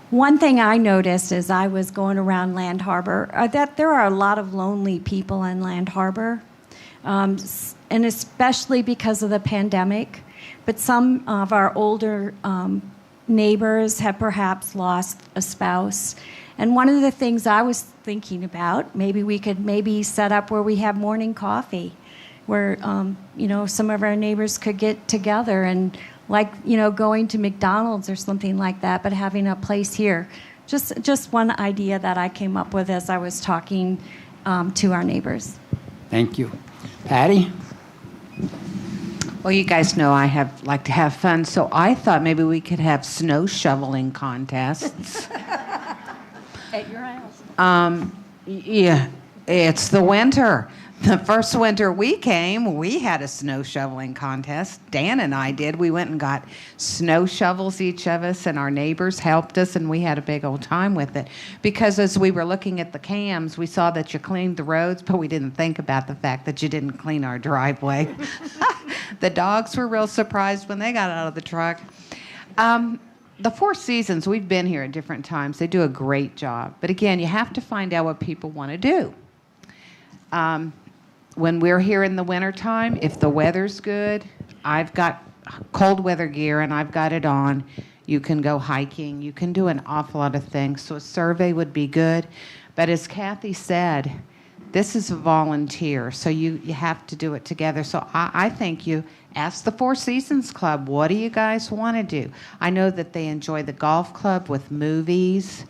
Speaker 1: One thing I noticed as I was going around Land Harbor, that there are a lot of lonely people in Land Harbor, and especially because of the pandemic. But some of our older neighbors have perhaps lost a spouse. And one of the things I was thinking about, maybe we could set up where we have morning coffee, where some of our neighbors could get together and going to McDonald's or something like that, but having a place here. Just one idea that I came up with as I was talking to our neighbors.
Speaker 5: Thank you. Patty?
Speaker 2: Well, you guys know I like to have fun, so I thought maybe we could have snow shoveling contests.
Speaker 8: At your house.
Speaker 2: Yeah, it's the winter. The first winter we came, we had a snow shoveling contest. Dan and I did. We went and got snow shovels, each of us, and our neighbors helped us, and we had a big old time with it. Because as we were looking at the cams, we saw that you cleaned the roads, but we didn't think about the fact that you didn't clean our driveway. The dogs were real surprised when they got out of the truck. The Four Seasons, we've been here at different times. They do a great job. But again, you have to find out what people want to do. When we're here in the wintertime, if the weather's good, I've got cold weather gear and I've got it on. You can go hiking. You can do an awful lot of things. So a survey would be good. But as Kathy said, this is a volunteer, so you have to do it together. So I think you ask the Four Seasons Club, what do you guys want to do? I know that they enjoy the golf club with movies.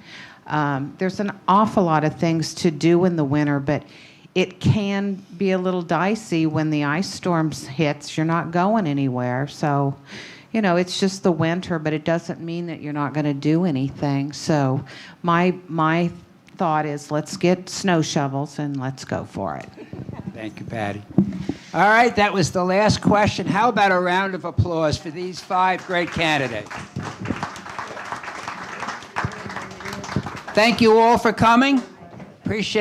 Speaker 2: There's an awful lot of things to do in the winter, but it can be a little dicey when the ice storms hits. You're not going anywhere. So, it's just the winter, but it doesn't mean that you're not going to do anything. So my thought is let's get snow shovels and let's go for it.
Speaker 5: Thank you, Patty. All right, that was the last question. How about a round of applause for these 5 great candidates? Thank you all for coming. Appreciate